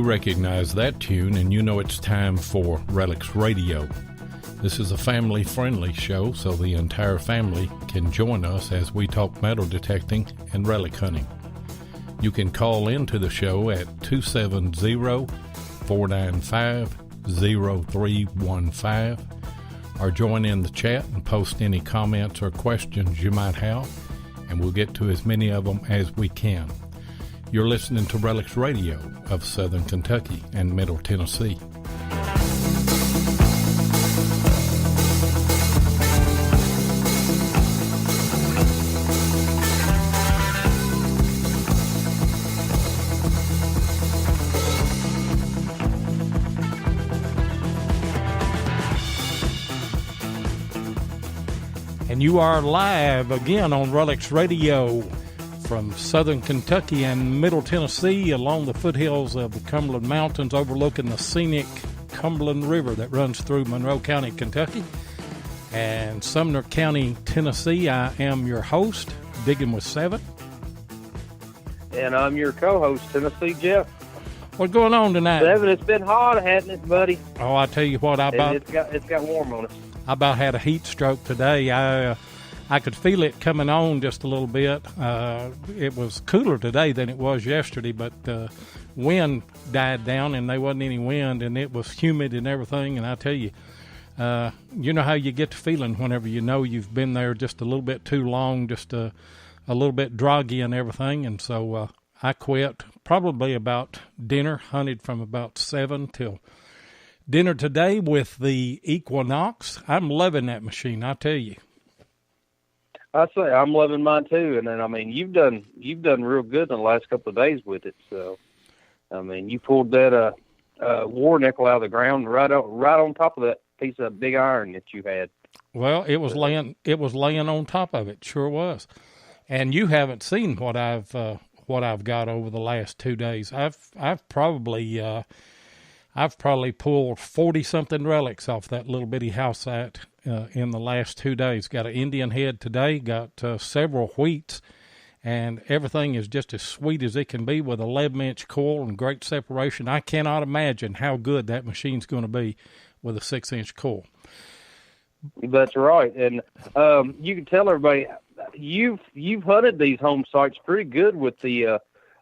recognize that tune, and you know it's time for RELICS Radio. This is a family-friendly show, so the entire family can join us as we talk metal detecting and relic hunting. You can call into the show at 270-495-0315 or join in the chat and post any comments or questions you might have, and we'll get to as many of them as we can. You're listening to RELICS Radio of Southern Kentucky and Middle Tennessee. And you are live again on RELICS Radio from Southern Kentucky and Middle Tennessee along the foothills of the Cumberland Mountains overlooking the scenic Cumberland River that runs through Monroe County, Kentucky, and Sumner County, Tennessee. I am your host, Diggin with 7. And I'm your co-host, Tennessee Jeff. What's going on tonight? 7, it's been hot, hasn't it, buddy? Oh, I tell you what, it's got warm on us. I about had a heat stroke today. I could feel it coming on just a little bit. It was cooler today than it was yesterday, but wind died down and there wasn't any wind, and it was humid and everything. And I tell you, you know how you get the feeling whenever you know you've been there just a little bit too long, just a little bit droggy and everything. And so I quit probably about dinner, hunted from about 7 till dinner today with the Equinox. I'm loving that machine, I tell you. I say I'm loving mine too, and then I mean you've done real good in the last couple of days with it. So, I mean you pulled that war nickel out of the ground right on top of that piece of big iron that you had. Well, it was laying on top of it, sure was. And you haven't seen what I've got over the last 2 days. I've probably pulled 40-something relics off that little bitty house site in the last 2 days. Got an Indian head today, got several wheats, and everything is just as sweet as it can be with 11-inch coil and great separation. I cannot imagine how good that machine's going to be with a 6-inch coil. That's right, and you can tell everybody you've hunted these home sites pretty good with the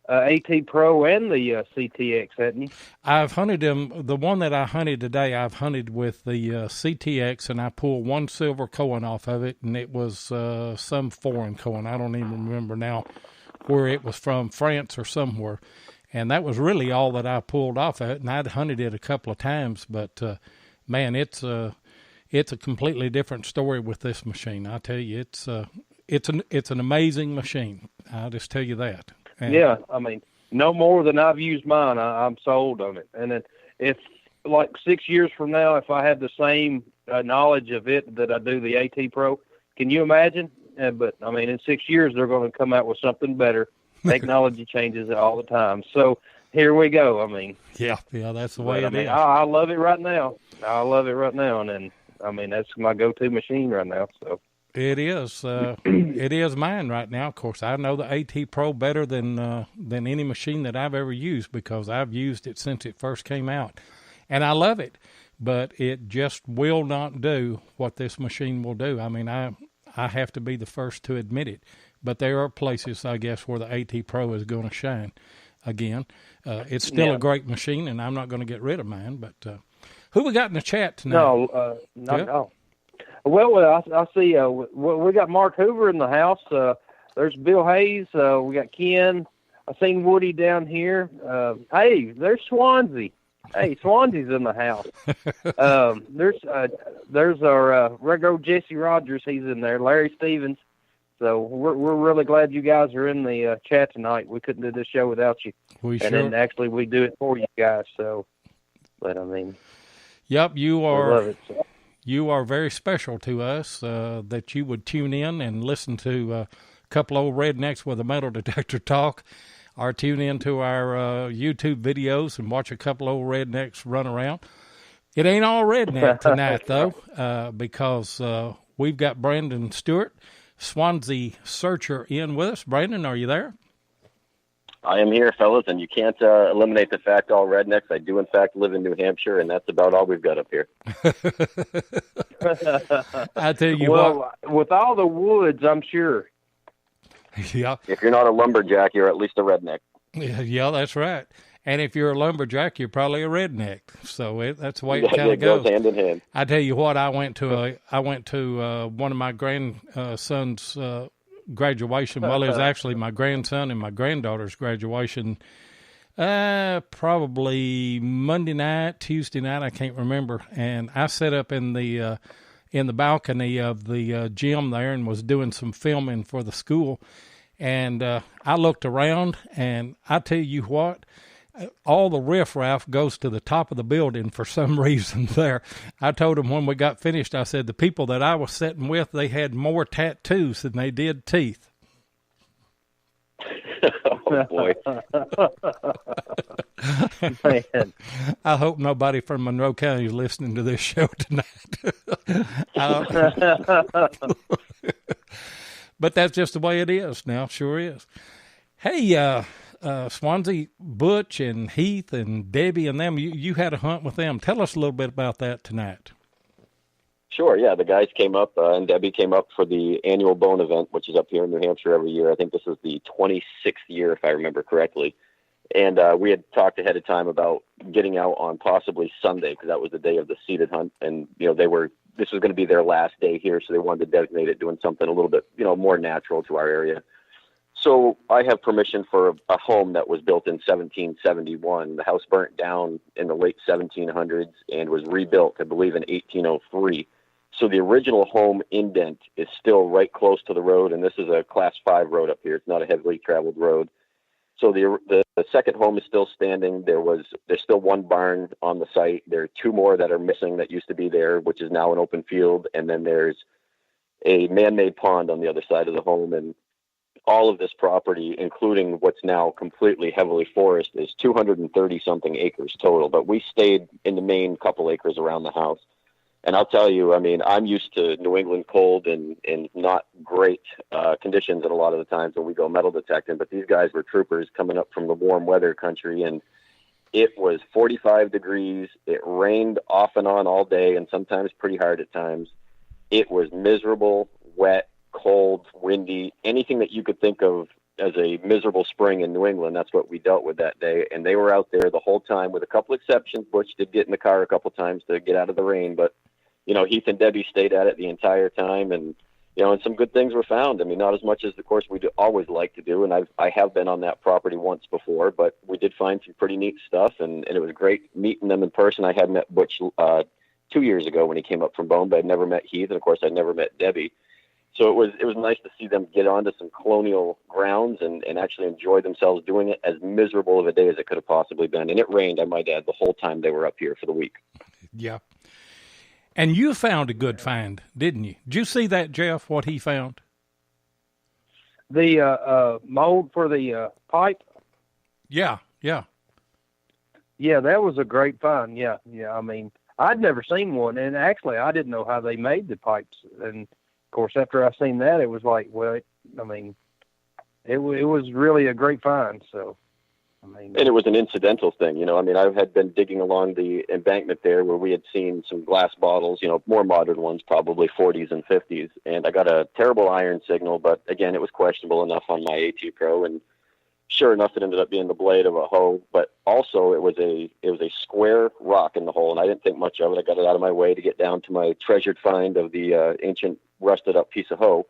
AT Pro and the CTX, hadn't you? I've hunted them. The one that I hunted today, I've hunted with the CTX, and I pulled one silver coin off of it, and it was some foreign coin. I don't even remember now where it was from, France or somewhere. And that was really all that I pulled off of it, and I'd hunted it a couple of times. But, man, it's a completely different story with this machine. I tell you, it's an amazing machine. I'll just tell you that. And yeah, I mean, no more than I've used mine. I'm sold on it. And then if, like, 6 years from now, if I have the same knowledge of it that I do the AT Pro, can you imagine? But, I mean, in 6 years, they're going to come out with something better. Technology changes all the time. So here we go. I mean. Yeah, that's the way it is. I love it right now. And then, I mean, that's my go-to machine right now, so. It is. It is mine right now. Of course, I know the AT Pro better than any machine that I've ever used because I've used it since it first came out, and I love it. But it just will not do what this machine will do. I mean, I have to be the first to admit it. But there are places, I guess, where the AT Pro is going to shine again. It's still a great machine, and I'm not going to get rid of mine. But who we got in the chat tonight? No, not at all. Well, I see we got Mark Hoover in the house. There's Bill Hayes. We got Ken. I seen Woody down here. Hey, there's Swanzey. Hey, Swanzey's in the house. There's our regular Jesse Rogers. He's in there. Larry Stevens. So we're really glad you guys are in the chat tonight. We couldn't do this show without you. Then actually we do it for you guys. So, but I mean, yep, you are. I love it. So. You are very special to us that you would tune in and listen to a couple old rednecks with a metal detector talk, or tune in to our YouTube videos and watch a couple old rednecks run around. It ain't all redneck tonight, though, because we've got Brandon Stewart, Swanzey Searcher, in with us. Brandon, are you there? I am here, fellas, and you can't eliminate the fact all rednecks. I do, in fact, live in New Hampshire, and that's about all we've got up here. I tell you well, with all the woods, I'm sure. Yeah. If you're not a lumberjack, you're at least a redneck. Yeah, that's right. And if you're a lumberjack, you're probably a redneck. So that's the way it kind of goes hand in hand. I tell you what, I went to one of my grandson's graduation. Well, it was actually my grandson and my granddaughter's graduation. Probably Monday night, Tuesday night, I can't remember. And I sat up in the balcony of the gym there and was doing some filming for the school. And I looked around, and I tell you what, all the riffraff goes to the top of the building for some reason there. I told them when we got finished, I said, the people that I was sitting with, they had more tattoos than they did teeth. Oh, boy. Man. I hope nobody from Monroe County is listening to this show tonight. But that's just the way it is now. Sure is. Hey, Swanzey, Butch and Heath and Debbie and them, you had a hunt with them. Tell us a little bit about that tonight. Sure, yeah. The guys came up, and Debbie came up for the annual bone event, which is up here in New Hampshire every year. I think this is the 26th year, if I remember correctly. And we had talked ahead of time about getting out on possibly Sunday, because that was the day of the seated hunt. And, this was going to be their last day here, so they wanted to designate it doing something a little bit, more natural to our area. So I have permission for a home that was built in 1771. The house burnt down in the late 1700s and was rebuilt, I believe, in 1803. So the original home indent is still right close to the road, and this is a Class 5 road up here. It's not a heavily traveled road. So the second home is still standing. There's still one barn on the site. There are two more that are missing that used to be there, which is now an open field. And then there's a man-made pond on the other side of the home. And all of this property, including what's now completely heavily forest, is 230-something acres total. But we stayed in the main couple acres around the house. And I'll tell you, I'm used to New England cold and not great conditions at a lot of the times when we go metal detecting, but these guys were troopers coming up from the warm weather country, and it was 45 degrees. It rained off and on all day, and sometimes pretty hard at times. It was miserable, wet, cold, windy, anything that you could think of as a miserable spring in New England. That's what we dealt with that day. And they were out there the whole time, with a couple exceptions. Butch did get in the car a couple times to get out of the rain, but Heath and Debbie stayed at it the entire time, and and some good things were found. Not as much as, of course, we always like to do, and I have been on that property once before, but we did find some pretty neat stuff, and it was great meeting them in person. I had met Butch 2 years ago when he came up from Bone, but I'd never met Heath, and of course I'd never met Debbie. So it was nice to see them get onto some Colonial grounds and actually enjoy themselves doing it, as miserable of a day as it could have possibly been. And it rained, I might add, the whole time they were up here for the week. Yeah. And you found a good find, didn't you? Did you see that, Jeff, what he found? The mold for the pipe? Yeah. Yeah, that was a great find. Yeah. I'd never seen one, and actually I didn't know how they made the pipes. And, of course, after I seen that, it was like, well, it was really a great find, so... And it was an incidental thing, I had been digging along the embankment there where we had seen some glass bottles, more modern ones, probably 40s and 50s. And I got a terrible iron signal, but again, it was questionable enough on my AT Pro. And sure enough, it ended up being the blade of a hoe, but also it was a square rock in the hole. And I didn't think much of it. I got it out of my way to get down to my treasured find of the ancient rusted up piece of hoe.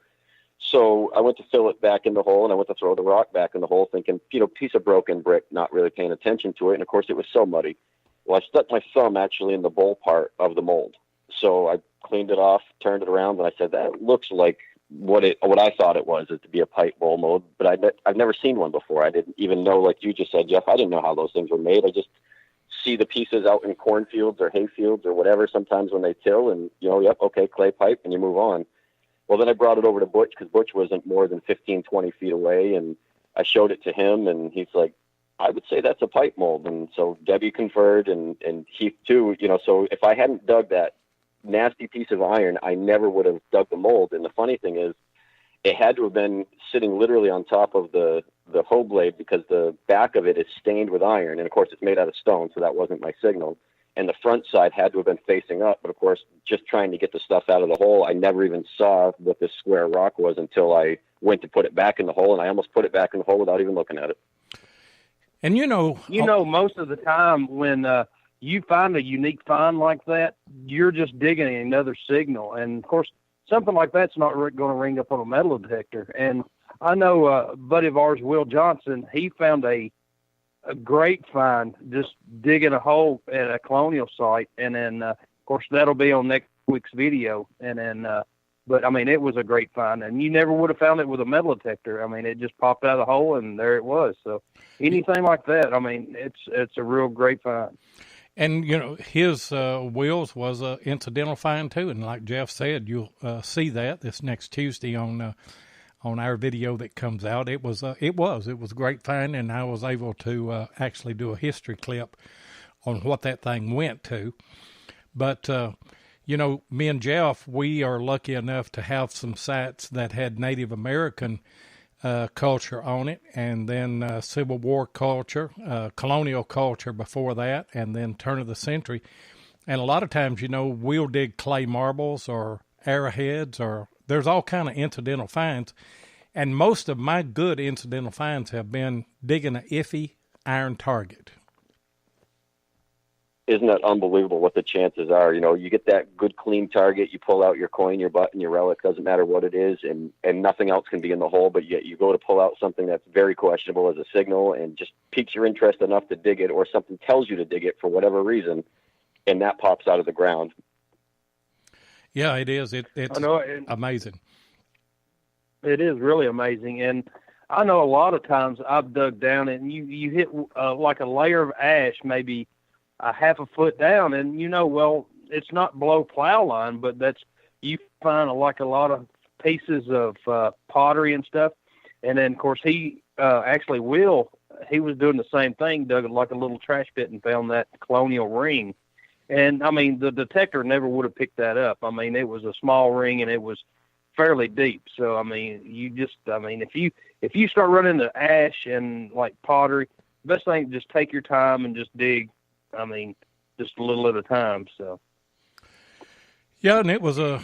So I went to fill it back in the hole, and I went to throw the rock back in the hole, thinking, piece of broken brick, not really paying attention to it. And, of course, it was so muddy. Well, I stuck my thumb actually in the bowl part of the mold. So I cleaned it off, turned it around, and I said, that looks like what I thought it was, is to be a pipe bowl mold. But I've never seen one before. I didn't even know, like you just said, Jeff, I didn't know how those things were made. I just see the pieces out in cornfields or hay fields or whatever sometimes when they till, and, yep, okay, clay pipe, and you move on. Well, then I brought it over to Butch, because Butch wasn't more than 15, 20 feet away, and I showed it to him, and he's like, I would say that's a pipe mold. And so Debbie conferred, and Heath too, so if I hadn't dug that nasty piece of iron, I never would have dug the mold. And the funny thing is, It had to have been sitting literally on top of the hoe blade because the back of it is stained with iron. And of course it's made out of stone, so that wasn't my signal. And the front side had to have been facing up. But of course, just trying to get the stuff out of the hole, I never even saw what this square rock was until I went to put it back in the hole, and I almost put it back in the hole without even looking at it. And most of the time when you find a unique find like that, you're just digging another signal. And of course, something like that's not going to ring up on a metal detector. And I know a buddy of ours, Will Johnson, he found a great find just digging a hole at a Colonial site. And then, of course, that'll be on next week's video. And then, but I mean, it was a great find, and you never would have found it with a metal detector. I mean, it just popped out of the hole, and there it was. So anything like that, I mean, it's a real great find. And, his Will's was an incidental find, too. And like Jeff said, you'll see that this next Tuesday on our video that comes out. It was a great find, and I was able to actually do a history clip on what that thing went to. But, me and Jeff, we are lucky enough to have some sites that had Native American culture on it, and then Civil War culture, colonial culture before that, and then turn of the century. And a lot of times, we'll dig clay marbles or arrowheads, or there's all kind of incidental finds. And most of my good incidental finds have been digging an iffy iron target. Isn't that unbelievable what the chances are? You get that good clean target, you pull out your coin, your button, your relic, doesn't matter what it is, and nothing else can be in the hole, but yet you go to pull out something that's very questionable as a signal and just piques your interest enough to dig it, or something tells you to dig it for whatever reason, and that pops out of the ground. Yeah, it is. It's amazing. It is really amazing. And I know a lot of times I've dug down and you hit like a layer of ash, maybe a half a foot down, and it's not below plow line, but you find like a lot of pieces of pottery and stuff. And then of course he was doing the same thing, dug like a little trash pit and found that Colonial ring. And I mean, the detector never would have picked that up. I mean, it was a small ring and it was fairly deep. So I mean, if you start running into ash and like pottery, the best thing, just take your time and just dig. I mean, just a little at a time. So, yeah, and it was a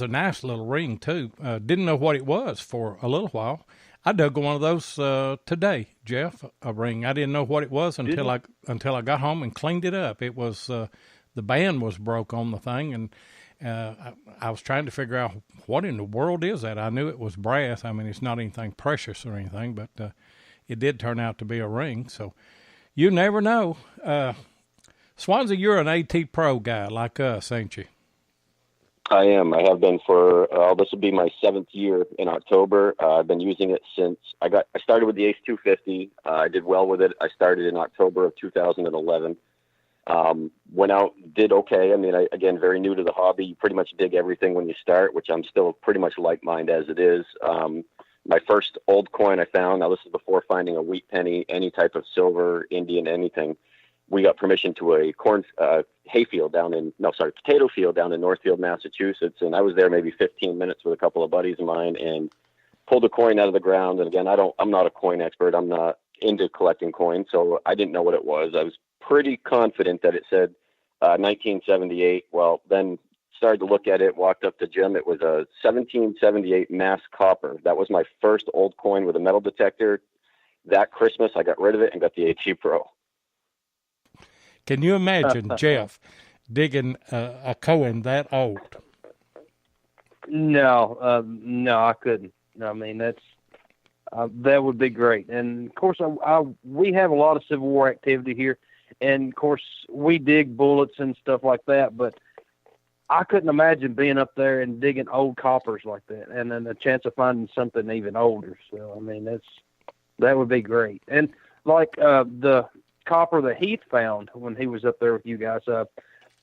nice little ring too. Didn't know what it was for a little while. I dug one of those today, Jeff. A ring. I didn't know what it was until I got home and cleaned it up. It was the band was broke on the thing, and I was trying to figure out what in the world is that. I knew it was brass. I mean, it's not anything precious or anything, but it did turn out to be a ring. So you never know. Swanzey, you're an AT Pro guy like us, ain't you? I am. I have been for, this will be my 7th year in October. I've been using it since I started with the Ace 250. I did well with it. I started in October of 2011. Went out, did okay. I mean, again, very new to the hobby. You pretty much dig everything when you start, which I'm still pretty much like-minded as it is. My first old coin I found, now this is before finding a wheat penny, any type of silver, Indian, anything. We got permission to a potato field down in Northfield, Massachusetts. And I was there maybe 15 minutes with a couple of buddies of mine and pulled a coin out of the ground. And again, I'm not a coin expert. I'm not into collecting coins. So I didn't know what it was. I was pretty confident that it said 1978. Well, then started to look at it, walked up to Jim. It was a 1778 mass copper. That was my first old coin with a metal detector. That Christmas, I got rid of it and got the AT Pro. Can you imagine, Jeff, digging a coin that old? No, I couldn't. I mean, that would be great. And of course, we have a lot of Civil War activity here, and of course, we dig bullets and stuff like that. But I couldn't imagine being up there and digging old coppers like that, and then a chance of finding something even older. So, I mean, that would be great. And like the copper that Heath found when he was up there with you guys,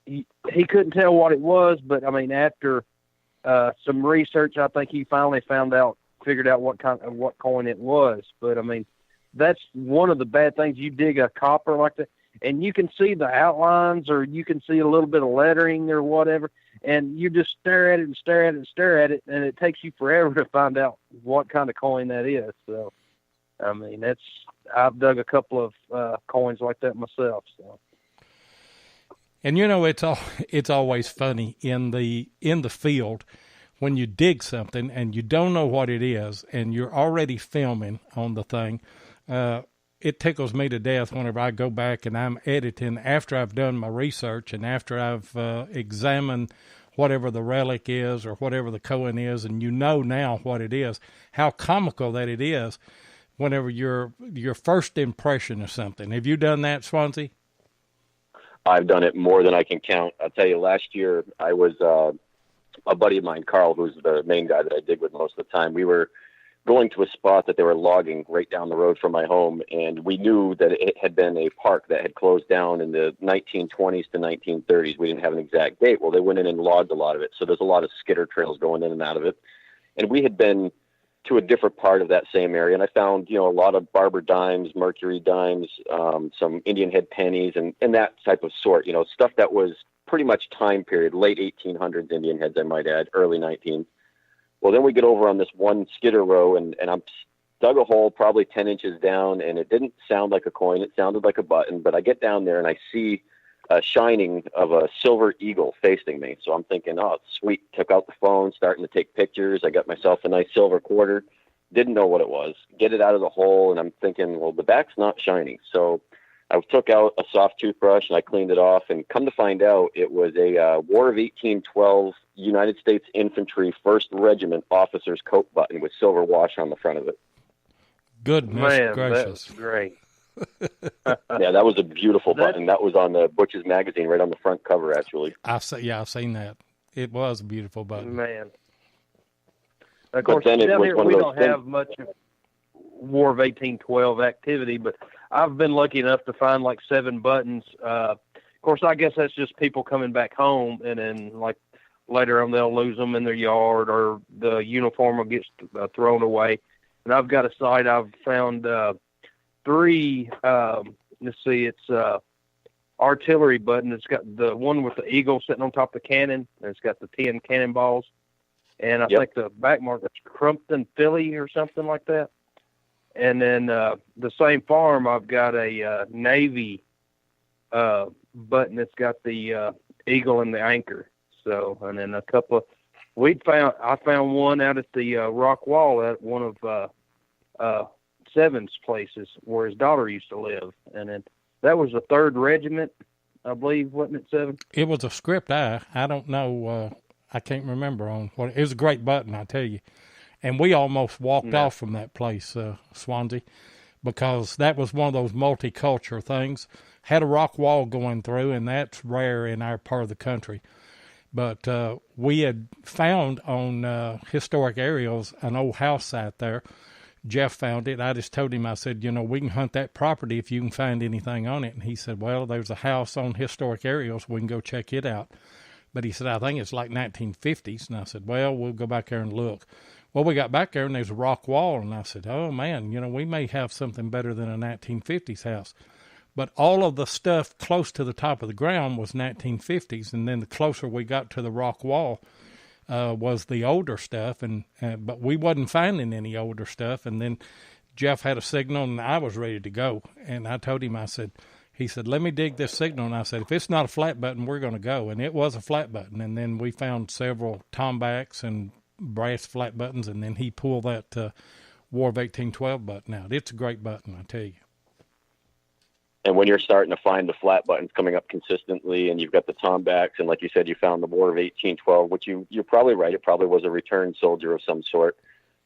he couldn't tell what it was, but I mean, after some research, I think he finally figured out what coin it was. But I mean, that's one of the bad things. You dig a copper like that, and you can see the outlines, or you can see a little bit of lettering or whatever, and you just stare at it and stare at it and stare at it, and it takes you forever to find out what kind of coin that is. So, I mean, I've dug a couple of coins like that myself. So. And it's always funny in the field when you dig something and you don't know what it is, and you're already filming on the thing. It tickles me to death whenever I go back and I'm editing after I've done my research and after I've examined whatever the relic is or whatever the coin is, and now what it is, how comical that it is whenever your first impression of something. Have you done that, Swanzey? I've done it more than I can count. I'll tell you, last year I was a buddy of mine, Carl, who's the main guy that I dig with most of the time. We were going to a spot that they were logging right down the road from my home, and we knew that it had been a park that had closed down in the 1920s to 1930s. We didn't have an exact date. Well, they went in and logged a lot of it, so there's a lot of skidder trails going in and out of it. And we had been to a different part of that same area, and I found, a lot of barber dimes, mercury dimes, some Indian head pennies, and that type of sort, stuff that was pretty much time period, late 1800s Indian heads, I might add, early 19th. Well, then we get over on this one skidder row, and I'm dug a hole probably 10 inches down, and it didn't sound like a coin. It sounded like a button, but I get down there and I see a shining of a silver eagle facing me. So I'm thinking, oh, sweet. Took out the phone, starting to take pictures. I got myself a nice silver quarter. Didn't know what it was. Get it out of the hole, and I'm thinking, well, the back's not shining. So I took out a soft toothbrush and I cleaned it off, and come to find out it was a War of 1812 United States Infantry 1st Regiment officer's coat button with silver wash on the front of it. Goodness gracious. That's great. Yeah, that was a beautiful button. That was on the Butch's magazine, right on the front cover, actually. I've seen that. It was a beautiful button. Man. Of course, down here we don't have much of War of 1812 activity, but I've been lucky enough to find like 7 buttons. Of course, I guess that's just people coming back home, and then like later on they'll lose them in their yard, or the uniform will get thrown away. And I've got a site I've found 3. Let's see, it's artillery button. It's got the one with the eagle sitting on top of the cannon, and it's got the 10 cannonballs. And I think the back mark is Crumpton, Philly, or something like that. And then the same farm, I've got a Navy button that's got the eagle and the anchor. So, and then a couple of, I found one out at the rock wall at one of Seven's places where his daughter used to live. And then that was the 3rd Regiment, I believe, wasn't it, Seven? It was a script. I don't know. I can't remember on what. It was a great button, I tell you. And we almost walked off from that place, Swanzey, because that was one of those multicultural things. Had a rock wall going through, and that's rare in our part of the country. But we had found on historic aerials an old house site there. Jeff found it. I just told him, I said, we can hunt that property if you can find anything on it. And he said, well, there's a house on historic aerials. We can go check it out. But he said, I think it's like 1950s. And I said, well, we'll go back there and look. Well, we got back there, and there's a rock wall. And I said, oh, man, we may have something better than a 1950s house. But all of the stuff close to the top of the ground was 1950s. And then the closer we got to the rock wall was the older stuff. But we wasn't finding any older stuff. And then Jeff had a signal, and I was ready to go. And I told him, he said, let me dig this signal. And I said, if it's not a flat button, we're going to go. And it was a flat button. And then we found several tombacks and brass flat buttons. And then he pulled that War of 1812 button out. It's a great button, I tell you. And when you're starting to find the flat buttons coming up consistently, and you've got the tombacks, and like you said, you found the War of 1812, which you're probably right. It probably was a returned soldier of some sort.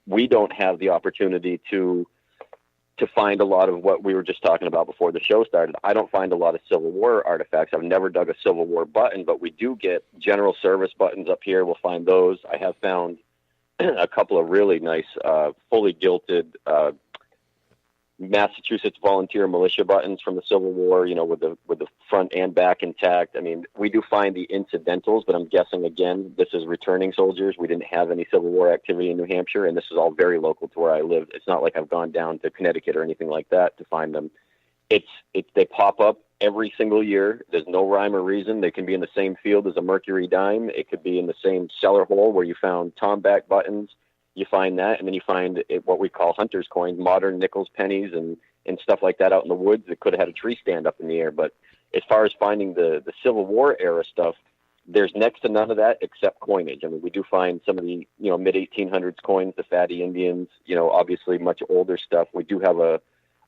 We don't have the opportunity to find a lot of what we were just talking about before the show started. I don't find a lot of Civil War artifacts. I've never dug a Civil War button, but we do get general service buttons up here. We'll find those. I have found a couple of really nice, fully gilted Massachusetts volunteer militia buttons from the Civil War, with the front and back intact. I mean, we do find the incidentals, but I'm guessing, again, this is returning soldiers. We didn't have any Civil War activity in New Hampshire, and this is all very local to where I live. It's not like I've gone down to Connecticut or anything like that to find them. They pop up every single year. There's no rhyme or reason. They can be in the same field as a mercury dime. It could be in the same cellar hole where you found tomback buttons. You find that, and then you find what we call hunter's coins, modern nickels, pennies, and stuff like that out in the woods that could have had a tree stand up in the air. But as far as finding the Civil War era stuff, there's next to none of that except coinage. I mean, we do find some of the, mid-1800s coins, the Fatty Indians, obviously much older stuff. We do have a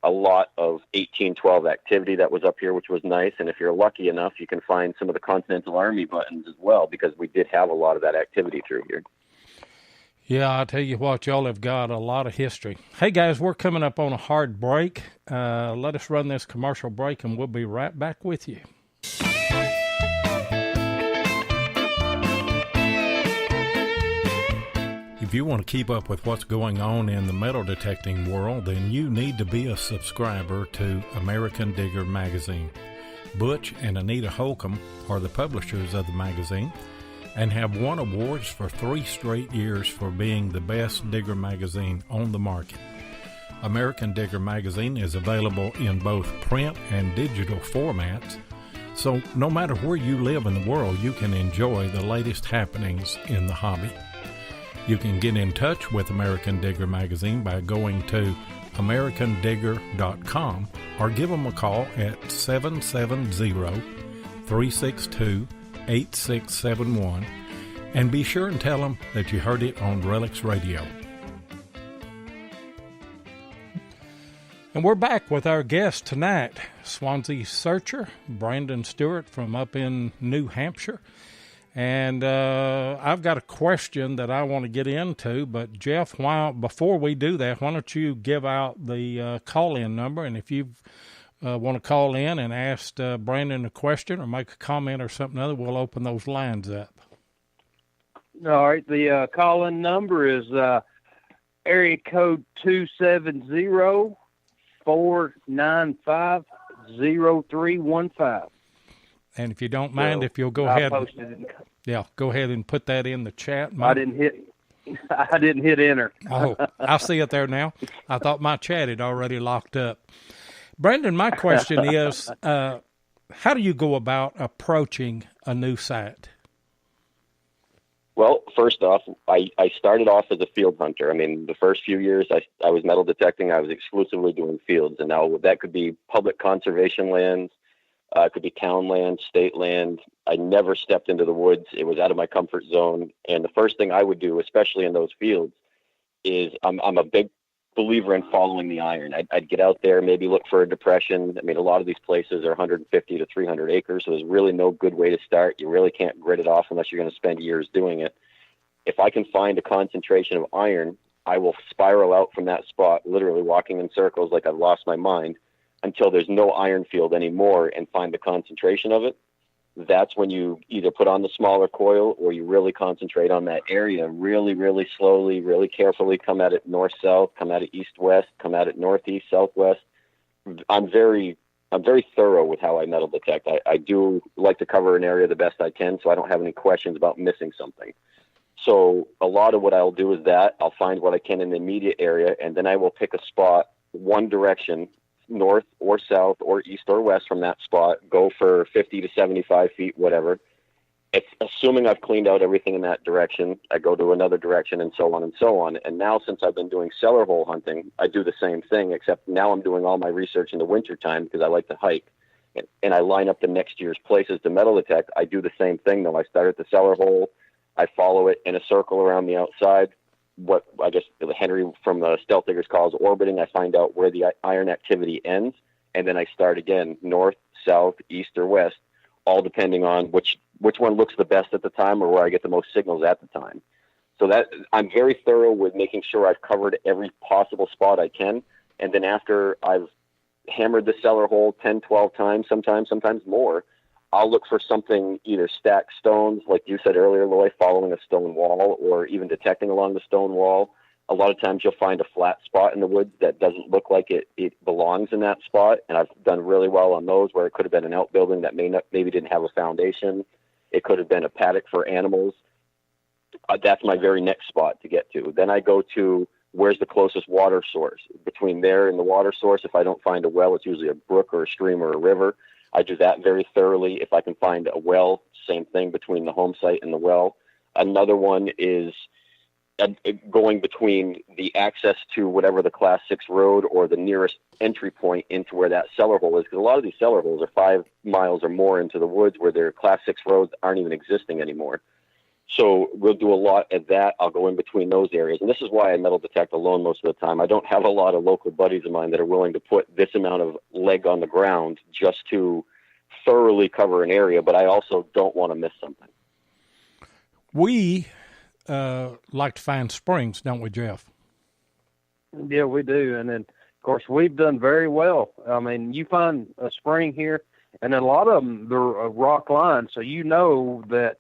lot of 1812 activity that was up here, which was nice. And if you're lucky enough, you can find some of the Continental Army buttons as well, because we did have a lot of that activity through here. Yeah, I'll tell you what, y'all have got a lot of history. Hey, guys, we're coming up on a hard break. Let us run this commercial break, and we'll be right back with you. If you want to keep up with what's going on in the metal detecting world, then you need to be a subscriber to American Digger magazine. Butch and Anita Holcomb are the publishers of the magazine and have won awards for 3 straight years for being the best digger magazine on the market. American Digger magazine is available in both print and digital formats, so no matter where you live in the world, you can enjoy the latest happenings in the hobby. You can get in touch with American Digger magazine by going to americandigger.com or give them a call at 770-362-8671, and be sure and tell them that you heard it on RELICS Radio. And we're back with our guest tonight, Swanzey Searcher, Brandon Stewart from up in New Hampshire. And I've got a question that I want to get into, but Jeff, before we do that, why don't you give out the call-in number, and if you want to call in and ask Brandon a question or make a comment or something other, we'll open those lines up. All right, the call-in number is area code 270-495-0315. And if you don't mind, if you'll go ahead, go ahead and put that in the chat. I didn't hit enter. Oh, I see it there now. I thought my chat had already locked up. Brandon, my question is, how do you go about approaching a new site? Well, first off, I started off as a field hunter. I mean, the first few years I was metal detecting, I was exclusively doing fields. And now that could be public conservation lands. It could be town land, state land. I never stepped into the woods. It was out of my comfort zone. And the first thing I would do, especially in those fields, is I'm a big believer in following the iron. I'd get out there, maybe look for a depression. I mean, a lot of these places are 150 to 300 acres, so there's really no good way to start. You really can't grit it off unless you're going to spend years doing it. If I can find a concentration of iron, I will spiral out from that spot, literally walking in circles like I've lost my mind, until there's no iron field anymore, and find the concentration of it. That's when you either put on the smaller coil or you really concentrate on that area, really, really slowly, really carefully, come at it north-south, come at it east-west, come at it northeast, southwest. I'm very thorough with how I metal detect. I do like to cover an area the best I can, so I don't have any questions about missing something. So a lot of what I'll do is that I'll find what I can in the immediate area, and then I will pick a spot, one direction, north or south or east or west from that spot, go for 50 to 75 feet, whatever. It's assuming I've cleaned out everything in that direction, I go to another direction, and so on and so on. And now, since I've been doing cellar hole hunting, I do the same thing, except now I'm doing all my research in the wintertime because I like to hike. And I line up the next year's places to metal detect. I do the same thing, though. I start at the cellar hole, I follow it in a circle around the outside, what I guess Henry from Stealth Diggers calls orbiting. I find out where the iron activity ends, and then I start again, north, south, east, or west, all depending on which one looks the best at the time or where I get the most signals at the time. So that I'm very thorough with making sure I've covered every possible spot I can, and then after I've hammered the cellar hole 10, 12 times, sometimes more, I'll look for something, either stacked stones, like you said earlier, Loy, following a stone wall, or even detecting along the stone wall. A lot of times you'll find a flat spot in the woods that doesn't look like it belongs in that spot, and I've done really well on those, where it could have been an outbuilding that maybe didn't have a foundation. It could have been a paddock for animals. That's my very next spot to get to. Then I go to where's the closest water source. Between there and the water source, if I don't find a well, it's usually a brook or a stream or a river. I do that very thoroughly. If I can find a well, same thing between the home site and the well. Another one is going between the access to whatever the Class 6 road or the nearest entry point into where that cellar hole is, because a lot of these cellar holes are 5 miles or more into the woods where their Class 6 roads aren't even existing anymore. So we'll do a lot of that. I'll go in between those areas. And this is why I metal detect alone most of the time. I don't have a lot of local buddies of mine that are willing to put this amount of leg on the ground just to thoroughly cover an area, but I also don't want to miss something. We like to find springs, don't we, Jeff? Yeah, we do. And then, of course, we've done very well. I mean, you find a spring here, and a lot of them, they're a rock line, so you know that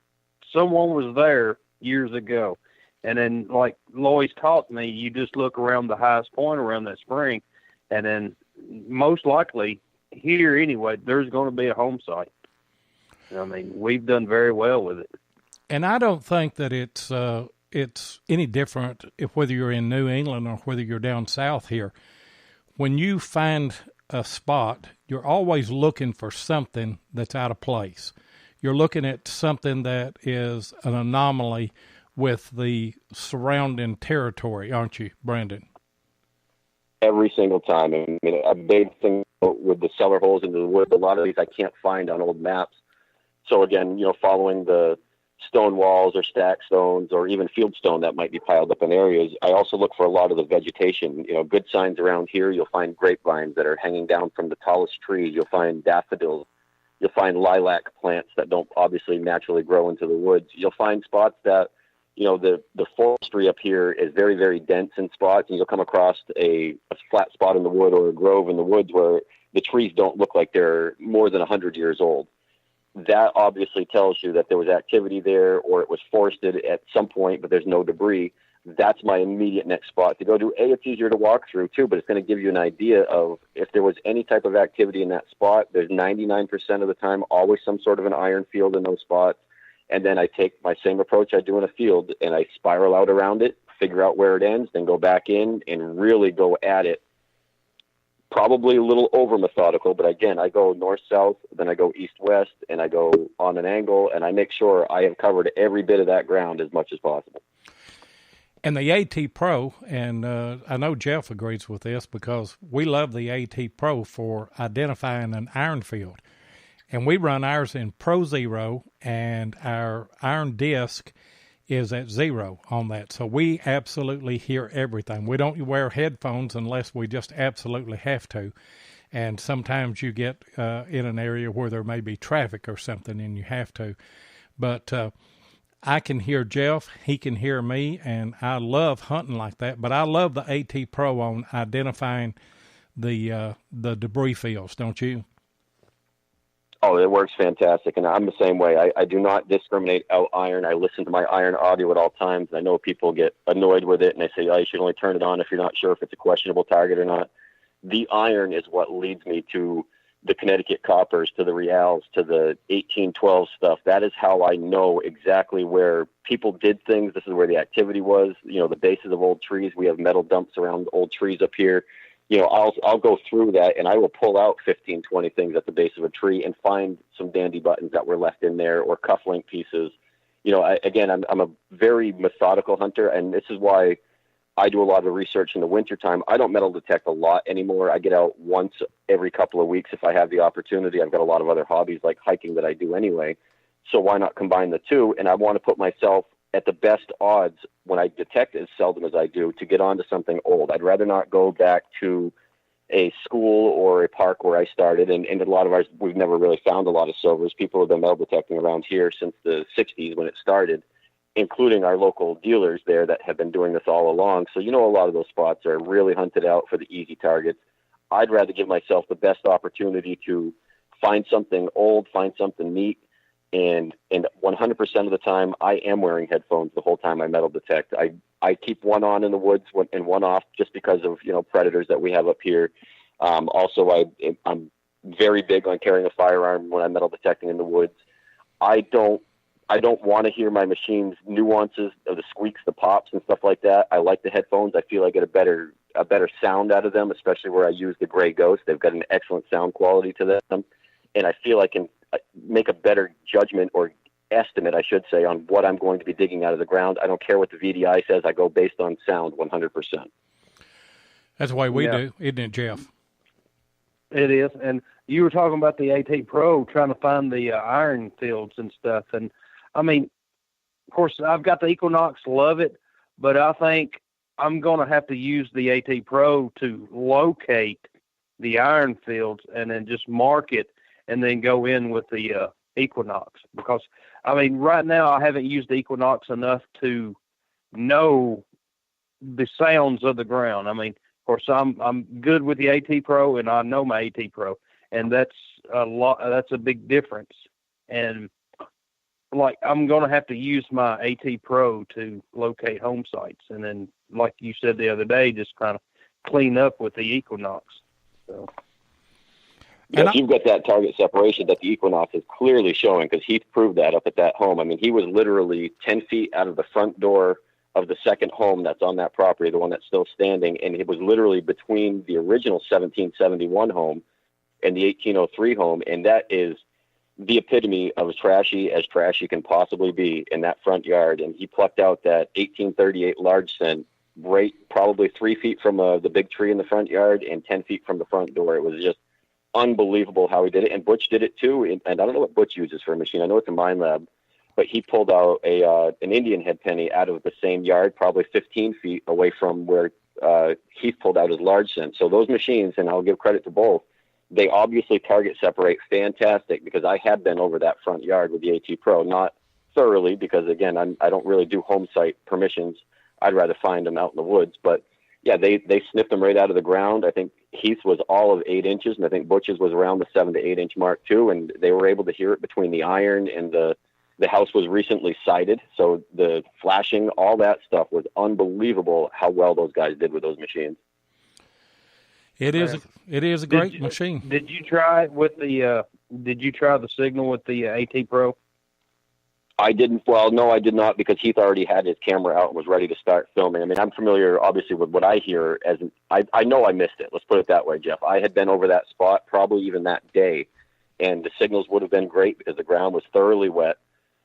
someone was there years ago. And then, like Lois taught me, you just look around the highest point around that spring, and then most likely here anyway, there's going to be a home site. I mean, we've done very well with it. And I don't think that it's any different if whether you're in New England or whether you're down south here. When you find a spot, you're always looking for something that's out of place. You're looking at something that is an anomaly with the surrounding territory, aren't you, Brandon? Every single time. I mean, a big thing with the cellar holes into the wood, a lot of these I can't find on old maps. So again, following the stone walls or stack stones or even field stone that might be piled up in areas, I also look for a lot of the vegetation. Good signs around here, you'll find grapevines that are hanging down from the tallest trees. You'll find daffodils. You'll find lilac plants that don't obviously naturally grow into the woods. You'll find spots that, the forestry up here is very, very dense in spots, and you'll come across a flat spot in the wood or a grove in the woods where the trees don't look like they're more than 100 years old. That obviously tells you that there was activity there or it was forested at some point, but there's no debris. That's my immediate next spot to go to. It's easier to walk through too, but it's going to give you an idea of if there was any type of activity in that spot. There's 99% of the time always some sort of an iron field in those spots. And then I take my same approach I do in a field and I spiral out around it, figure out where it ends, then go back in and really go at it. Probably a little over methodical, but again, I go north-south, then I go east-west, and I go on an angle, and I make sure I have covered every bit of that ground as much as possible. And the AT Pro, and I know Jeff agrees with this because we love the AT Pro for identifying an iron field. And we run ours in Pro Zero, and our iron disc is at 0 on that. So we absolutely hear everything. We don't wear headphones unless we just absolutely have to. And sometimes you get in an area where there may be traffic or something and you have to. But I can hear Jeff, he can hear me, and I love hunting like that. But I love the AT Pro on identifying the debris fields, don't you? Oh, it works fantastic, and I'm the same way. I do not discriminate out iron. I listen to my iron audio at all times. I know people get annoyed with it, and they say, you should only turn it on if you're not sure if it's a questionable target or not. The iron is what leads me to the Connecticut coppers, to the reals, to the 1812 stuff. That is how I know exactly where people did things. This is where the activity was. The bases of old trees. We have metal dumps around old trees up here. I'll go through that and I will pull out 15, 20 things at the base of a tree and find some dandy buttons that were left in there or cufflink pieces. I'm a very methodical hunter, and this is why I do a lot of research in the wintertime. I don't metal detect a lot anymore. I get out once every couple of weeks if I have the opportunity. I've got a lot of other hobbies like hiking that I do anyway. So why not combine the two? And I want to put myself at the best odds when I detect as seldom as I do to get onto something old. I'd rather not go back to a school or a park where I started. And a lot of ours, we've never really found a lot of silvers. People have been metal detecting around here since the 60s when it started, including our local dealers there that have been doing this all along. So, a lot of those spots are really hunted out for the easy targets. I'd rather give myself the best opportunity to find something old, find something neat. And 100% of the time, I am wearing headphones the whole time I metal detect. I keep one on in the woods and one off just because of, predators that we have up here. Also, I'm very big on carrying a firearm when I'm metal detecting in the woods. I don't want to hear my machine's nuances of the squeaks, the pops, and stuff like that. I like the headphones. I feel I get a better sound out of them, especially where I use the Gray Ghost. They've got an excellent sound quality to them. and I feel I can make a better judgment or estimate, I should say, on what I'm going to be digging out of the ground. I don't care what the VDI says. I go based on sound 100%. That's the way we do, isn't it, Jeff? It is. And you were talking about the AT Pro, trying to find the iron fields and stuff. And, I mean, of course, I've got the Equinox, love it, but I think I'm going to have to use the AT Pro to locate the iron fields and then just mark it and then go in with the Equinox. Because, I mean, right now I haven't used the Equinox enough to know the sounds of the ground. I mean, of course, I'm good with the AT Pro, and I know my AT Pro, and that's a lot. That's a big difference. And like, I'm going to have to use my AT Pro to locate home sites, and then, like you said the other day, just kind of clean up with the Equinox. So. Yes, you've got that target separation that the Equinox is clearly showing, because Heath proved that up at that home. I mean, he was literally 10 feet out of the front door of the second home that's on that property, the one that's still standing, and it was literally between the original 1771 home and the 1803 home, and that is the epitome of as trashy can possibly be in that front yard. And he plucked out that 1838 large scent right probably 3 feet from the big tree in the front yard and 10 feet from the front door. It was just unbelievable how he did it. And Butch did it too. And I don't know what Butch uses for a machine. I know it's a Mine Lab, but he pulled out an Indian head penny out of the same yard, probably 15 feet away from where Heath pulled out his large scent. So those machines, and I'll give credit to both, they obviously target separate fantastic, because I have been over that front yard with the AT Pro, not thoroughly, because again, I don't really do home site permissions. I'd rather find them out in the woods, but yeah, they sniffed them right out of the ground. I think Heath was all of 8 inches, and I think Butch's was around the 7 to 8 inch mark too. And they were able to hear it between the iron, and the house was recently sided. So the flashing, all that stuff was unbelievable how well those guys did with those machines. It is a great machine. Did you try it with the signal with the AT Pro? I didn't. Well, no, I did not, because Heath already had his camera out and was ready to start filming. I mean, I'm familiar, obviously, with what I hear. I know I missed it. Let's put it that way, Jeff. I had been over that spot probably even that day, and the signals would have been great because the ground was thoroughly wet.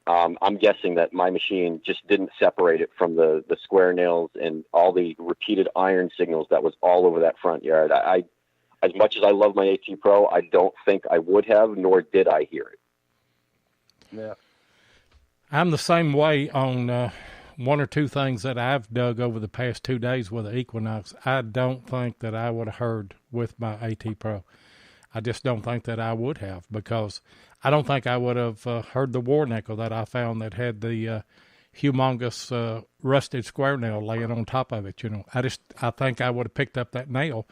I'm guessing that my machine just didn't separate it from the square nails and all the repeated iron signals that was all over that front yard. As much as I love my AT Pro, I don't think I would have, nor did I hear it. Yeah. I'm the same way on one or two things that I've dug over the past 2 days with the Equinox. I don't think that I would have heard with my AT Pro. I just don't think that I would have, because I don't think I would have heard the war nickel that I found that had the humongous rusted square nail laying on top of it. You know, I think I would have picked up that nail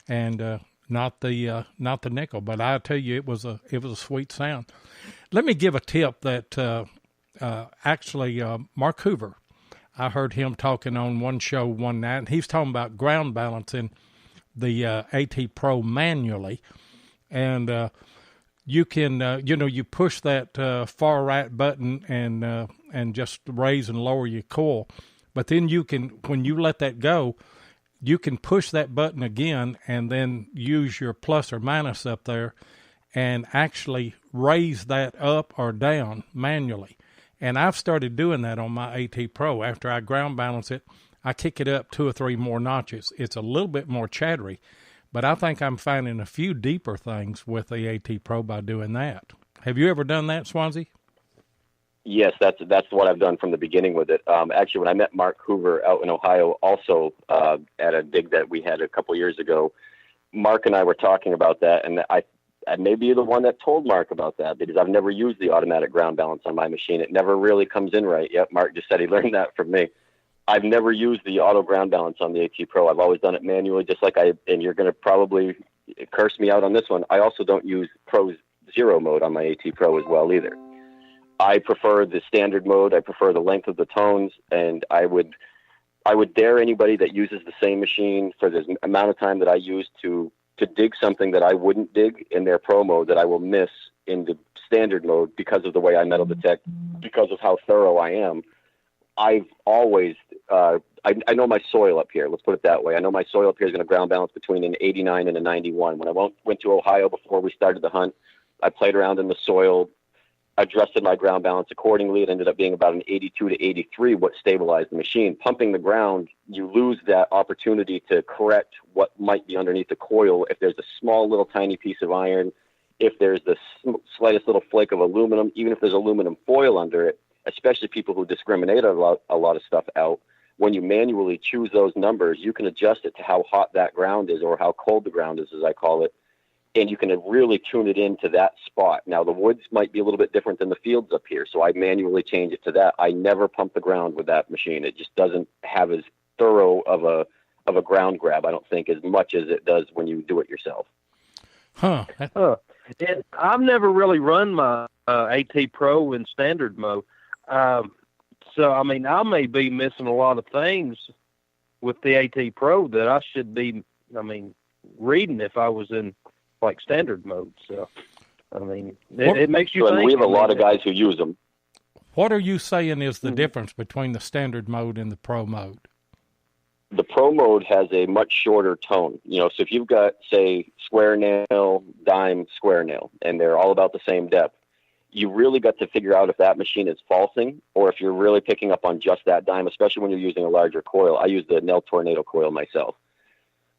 and not the nickel. But I tell you, it was a sweet sound. Let me give a tip that actually Mark Hoover, I heard him talking on one show one night, and he's talking about ground balancing the AT Pro manually. And you can, you push that far right button and just raise and lower your coil. But then you can, when you let that go, you can push that button again and then use your plus or minus up there and actually raise that up or down manually. And I've started doing that on my AT Pro. After I ground balance it, I kick it up 2 or 3 more notches. It's a little bit more chattery, but I think I'm finding a few deeper things with the AT Pro by doing that. Have you ever done that, Swanzey? Yes, that's what I've done from the beginning with it. Actually, when I met Mark Hoover out in Ohio, also at a dig that we had a couple years ago, Mark and I were talking about that, and I may be the one that told Mark about that, because I've never used the automatic ground balance on my machine. It never really comes in right. Yep, Mark just said he learned that from me. I've never used the auto ground balance on the AT Pro. I've always done it manually, just like and you're going to probably curse me out on this one, I also don't use Pro Zero mode on my AT Pro as well either. I prefer the standard mode. I prefer the length of the tones, and I would dare anybody that uses the same machine for the amount of time that I use to dig something that I wouldn't dig in their Pro mode that I will miss in the standard mode because of the way I metal detect, because of how thorough I am. I've always, I know my soil up here. Let's put it that way. I know my soil up here is going to ground balance between an 89 and a 91. When I went to Ohio before we started the hunt, I played around in the soil, adjusted my ground balance accordingly. It ended up being about an 82 to 83, what stabilized the machine. Pumping the ground, you lose that opportunity to correct what might be underneath the coil. If there's a small little tiny piece of iron, if there's the slightest little flake of aluminum, even if there's aluminum foil under it, especially people who discriminate a lot of stuff out, when you manually choose those numbers, you can adjust it to how hot that ground is, or how cold the ground is, as I call it, and you can really tune it into that spot. Now, the woods might be a little bit different than the fields up here, so I manually change it to that. I never pump the ground with that machine. It just doesn't have as thorough of a ground grab, I don't think, as much as it does when you do it yourself. Huh. And I've never really run my AT Pro in standard mode. So, I mean, I may be missing a lot of things with the AT Pro that I should be, reading if I was in, like, standard mode. So, I mean, it makes you think. We have a lot of guys who use them. What are you saying is the difference between the standard mode and the Pro mode? The Pro mode has a much shorter tone. So if you've got, say, square nail, dime, square nail, and they're all about the same depth, you really got to figure out if that machine is falsing or if you're really picking up on just that dime, especially when you're using a larger coil. I use the Nell Tornado coil myself.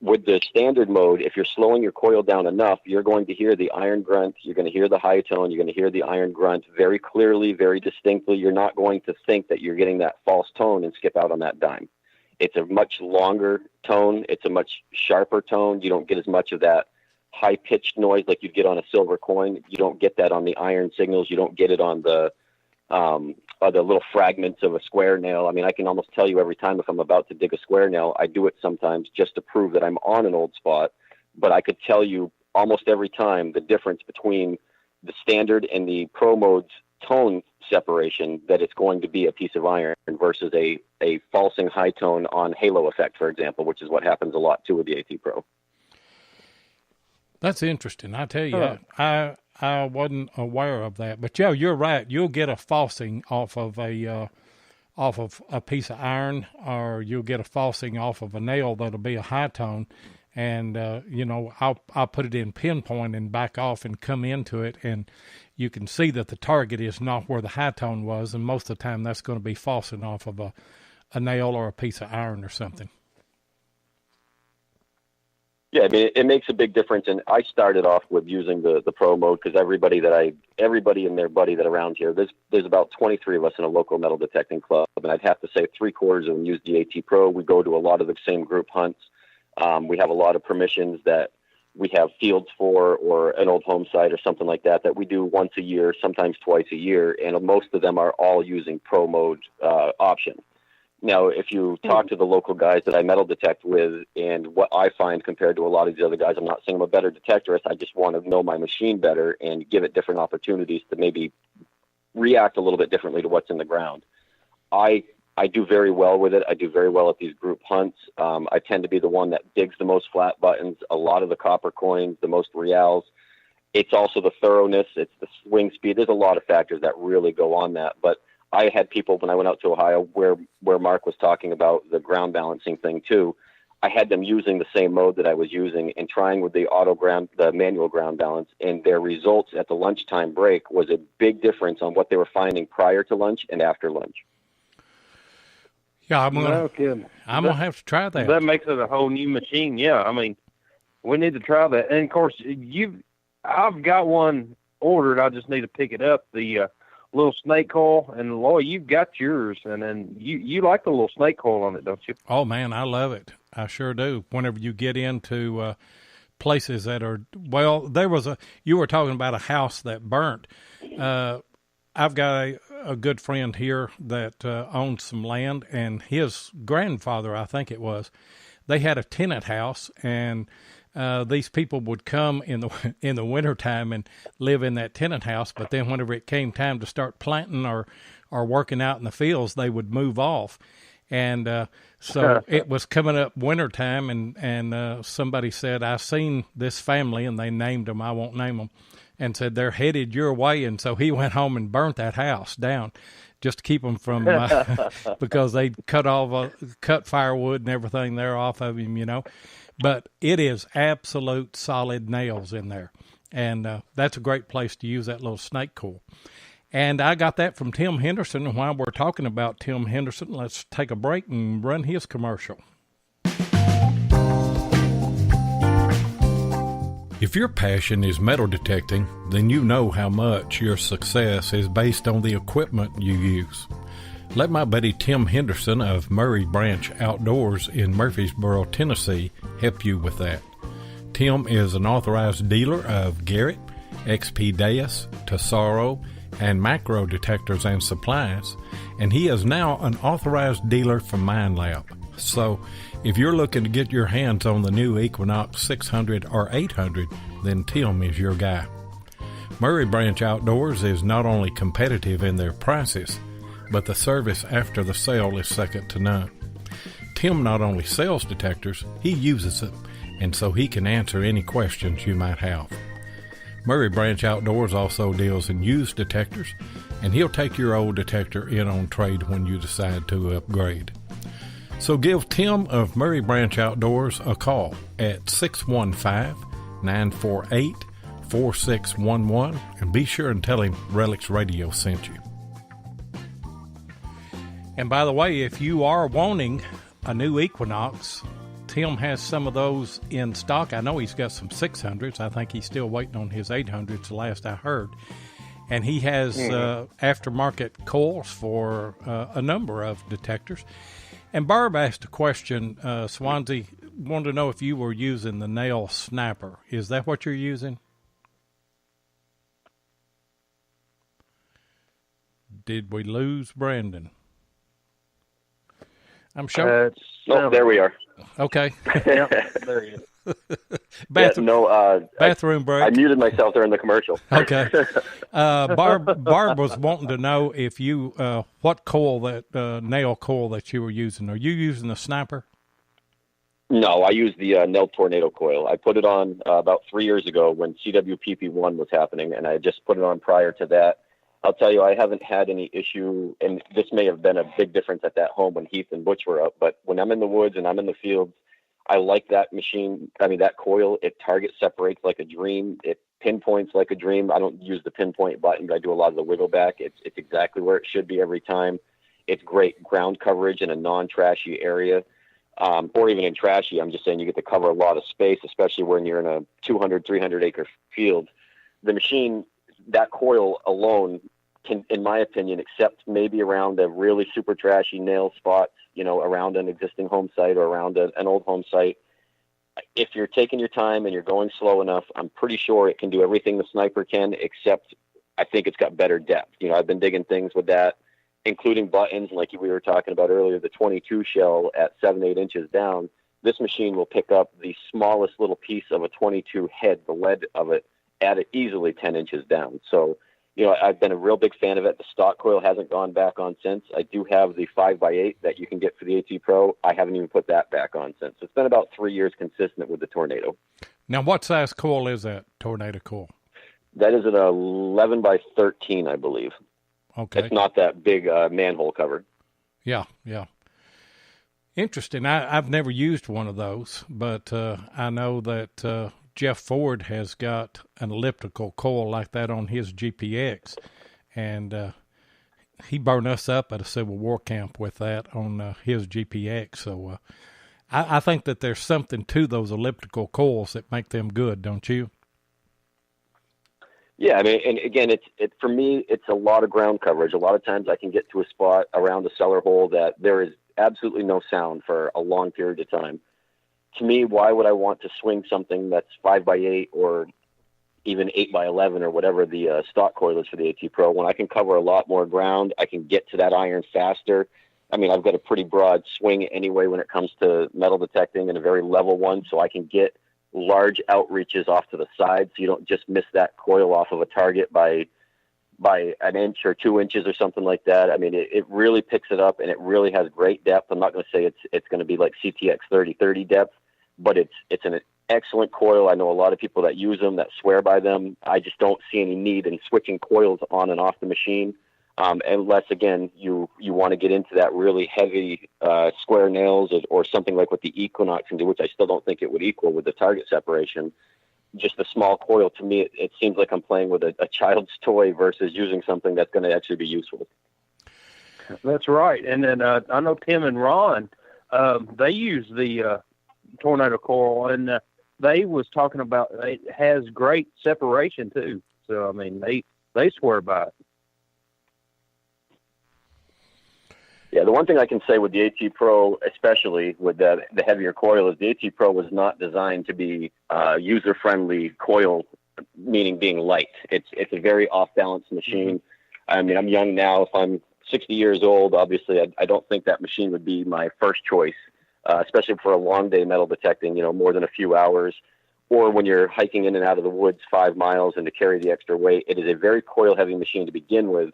With the standard mode, if you're slowing your coil down enough, you're going to hear the iron grunt, you're going to hear the high tone, you're going to hear the iron grunt very clearly, very distinctly. You're not going to think that you're getting that false tone and skip out on that dime. It's a much longer tone. It's a much sharper tone. You don't get as much of that high-pitched noise like you'd get on a silver coin. You don't get that on the iron signals. You don't get it on the little fragments of a square nail. I mean, I can almost tell you every time if I'm about to dig a square nail. I do it sometimes just to prove that I'm on an old spot, but I could tell you almost every time the difference between the standard and the Pro mode's tone separation, that it's going to be a piece of iron versus a falsing high tone on halo effect, for example, which is what happens a lot too with the AT Pro. That's interesting. I tell you, I wasn't aware of that, but yeah, you're right. You'll get a falsing off of a piece of iron, or you'll get a falsing off of a nail that'll be a high tone. And, I'll put it in pinpoint and back off and come into it, and you can see that the target is not where the high tone was, and most of the time that's going to be falsing off of a nail or a piece of iron or something. Yeah, I mean, it makes a big difference, and I started off with using the Pro mode because everybody and their buddy that around here, there's about 23 of us in a local metal detecting club, and I'd have to say 3/4 of them use the AT Pro. We go to a lot of the same group hunts. We have a lot of permissions that we have fields for, or an old home site or something like that we do once a year, sometimes twice a year, and most of them are all using Pro mode option. Now, if you talk to the local guys that I metal detect with, and what I find compared to a lot of the other guys, I'm not saying I'm a better detectorist, I just want to know my machine better and give it different opportunities to maybe react a little bit differently to what's in the ground. I do very well with it. I do very well at these group hunts. I tend to be the one that digs the most flat buttons, a lot of the copper coins, the most reals. It's also the thoroughness. It's the swing speed. There's a lot of factors that really go on that. But I had people when I went out to Ohio where Mark was talking about the ground balancing thing too. I had them using the same mode that I was using and trying with the manual ground balance, and their results at the lunchtime break was a big difference on what they were finding prior to lunch and after lunch. Yeah, I'm gonna have to try that. That makes it a whole new machine. Yeah, I mean, we need to try that. And of course, I've got one ordered. I just need to pick it up. The little snake coil, and Lloyd, you've got yours, and then you like the little snake coil on it, don't you? Oh man, I love it. I sure do. Whenever you get into places that are, well, you were talking about a house that burnt. I've got a good friend here that owns some land, and his grandfather, I think it was, they had a tenant house, and these people would come in the wintertime and live in that tenant house, but then whenever it came time to start planting or working out in the fields, they would move off. And so it was coming up wintertime, and somebody said, I seen this family, and they named them, I won't name them, and said, they're headed your way. And so he went home and burnt that house down just to keep them from, because they cut firewood and everything there off of him, But it is absolute solid nails in there. And that's a great place to use that little snake coil. And I got that from Tim Henderson. And while we're talking about Tim Henderson, let's take a break and run his commercial. If your passion is metal detecting, then you know how much your success is based on the equipment you use. Let my buddy Tim Henderson of Murray Branch Outdoors in Murfreesboro, Tennessee, help you with that. Tim is an authorized dealer of Garrett, XP Deus, Tesoro, and Macro detectors and supplies, and he is now an authorized dealer for MineLab. So, if you're looking to get your hands on the new Equinox 600 or 800, then Tim is your guy. Murray Branch Outdoors is not only competitive in their prices, but the service after the sale is second to none. Tim not only sells detectors, he uses them, and so he can answer any questions you might have. Murray Branch Outdoors also deals in used detectors, and he'll take your old detector in on trade when you decide to upgrade. So give Tim of Murray Branch Outdoors a call at 615-948-4611 and be sure and tell him RELICS Radio sent you. And by the way, if you are wanting a new Equinox, Tim has some of those in stock. I know he's got some 600s. I think he's still waiting on his 800s, the last I heard. And he has aftermarket coils for a number of detectors. And Barb asked a question, Swanzey wanted to know if you were using the nail snapper. Is that what you're using? Did we lose Brandon? I'm sure. There we are. Okay. Yeah, there he is. Bathroom break. I muted myself during the commercial. Okay. Barb was wanting to know if you what coil nail coil that you were using. Are you using the sniper? No, I use the Nell Tornado coil. I put it on about 3 years ago when CWPP1 was happening, and I just put it on prior to that. I'll tell you, I haven't had any issue, and this may have been a big difference at that home when Heath and Butch were up, but when I'm in the woods and I'm in the fields, I like that machine. I mean, that coil, it target separates like a dream. It pinpoints like a dream. I don't use the pinpoint button, but I do a lot of the wiggle back. It's exactly where it should be every time. It's great ground coverage in a non-trashy area, or even in trashy. I'm just saying you get to cover a lot of space, especially when you're in a 200, 300 acre field. The machine, that coil alone can, in my opinion, except maybe around a really super trashy nail spot, around an existing home site or around an old home site. If you're taking your time and you're going slow enough, I'm pretty sure it can do everything the sniper can, except I think it's got better depth. I've been digging things with that, including buttons, like we were talking about earlier, the 22 shell at 7-8 inches down. This machine will pick up the smallest little piece of a 22 head, the lead of it, at it easily 10 inches down. So, I've been a real big fan of it. The stock coil hasn't gone back on since. I do have the 5x8 that you can get for the AT Pro. I haven't even put that back on since. It's been about 3 years consistent with the Tornado. Now, what size coil is that Tornado coil? That is an 11x13, I believe. Okay. It's not that big manhole cover. Yeah. Interesting. I've never used one of those, but I know that Jeff Ford has got an elliptical coil like that on his GPX, and he burned us up at a Civil War camp with that on his GPX. So I think that there's something to those elliptical coils that make them good, don't you? Yeah, I mean, and again, for me, it's a lot of ground coverage. A lot of times I can get to a spot around a cellar hole that there is absolutely no sound for a long period of time. To me, why would I want to swing something that's 5x8 or even 8x11 or whatever the stock coil is for the AT Pro when I can cover a lot more ground? I can get to that iron faster. I mean, I've got a pretty broad swing anyway when it comes to metal detecting and a very level one, so I can get large outreaches off to the side so you don't just miss that coil off of a target by an inch or 2 inches or something like that. I mean, it really picks it up, and it really has great depth. I'm not going to say it's going to be like CTX 3030 depth, but it's an excellent coil. I know a lot of people that use them, that swear by them. I just don't see any need in switching coils on and off the machine, unless, again, you want to get into that really heavy square nails or something like what the Equinox can do, which I still don't think it would equal with the target separation. just the small coil, to me, it seems like I'm playing with a child's toy versus using something that's going to actually be useful. That's right. And then I know Tim and Ron, they use the tornado coil, and they was talking about it has great separation too. So I mean, they swear by it. Yeah, the one thing I can say with the AT Pro, especially with the heavier coil, is the AT Pro was not designed to be user-friendly coil, meaning being light. It's a very off-balance machine. I mean, I'm young now. If I'm 60 years old, obviously, I don't think that machine would be my first choice, especially for a long day metal detecting, more than a few hours, or when you're hiking in and out of the woods 5 miles and to carry the extra weight. It is a very coil-heavy machine to begin with,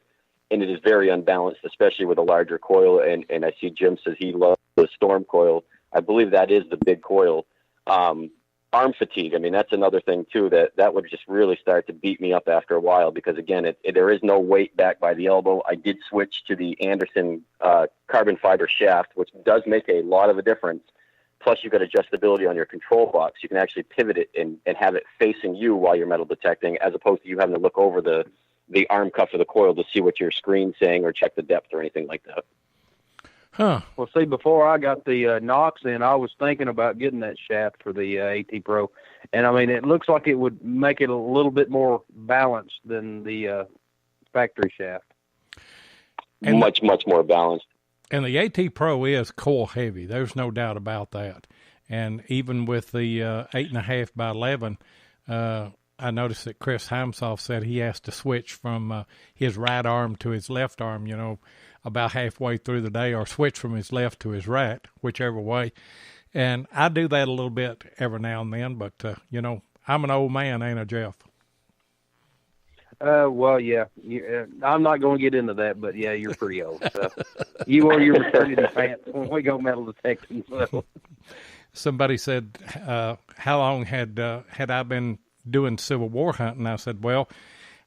and it is very unbalanced, especially with a larger coil. And I see Jim says he loves the Storm coil. I believe that is the big coil. Arm fatigue, I mean, that's another thing, too, that would just really start to beat me up after a while because, again, there is no weight back by the elbow. I did switch to the Anderson carbon fiber shaft, which does make a lot of a difference. Plus, you've got adjustability on your control box. You can actually pivot it and have it facing you while you're metal detecting, as opposed to you having to look over the arm cuff of the coil to see what your screen's saying or check the depth or anything like that. Huh. Well, see, before I got the Knox in, I was thinking about getting that shaft for the AT Pro. And, I mean, it looks like it would make it a little bit more balanced than the factory shaft. And much more balanced. And the AT Pro is coil heavy. There's no doubt about that. And even with the 8.5 by 11, I noticed that Chris Heimsoff said he has to switch from his right arm to his left arm, about halfway through the day, or switch from his left to his right, whichever way. And I do that a little bit every now and then, but, I'm an old man, ain't I, Jeff? Well, yeah. I'm not going to get into that, but, yeah, you're pretty old. So you wore your maternity pants when we go metal detecting. So. Somebody said, how long had I been doing Civil War hunting? I said, well,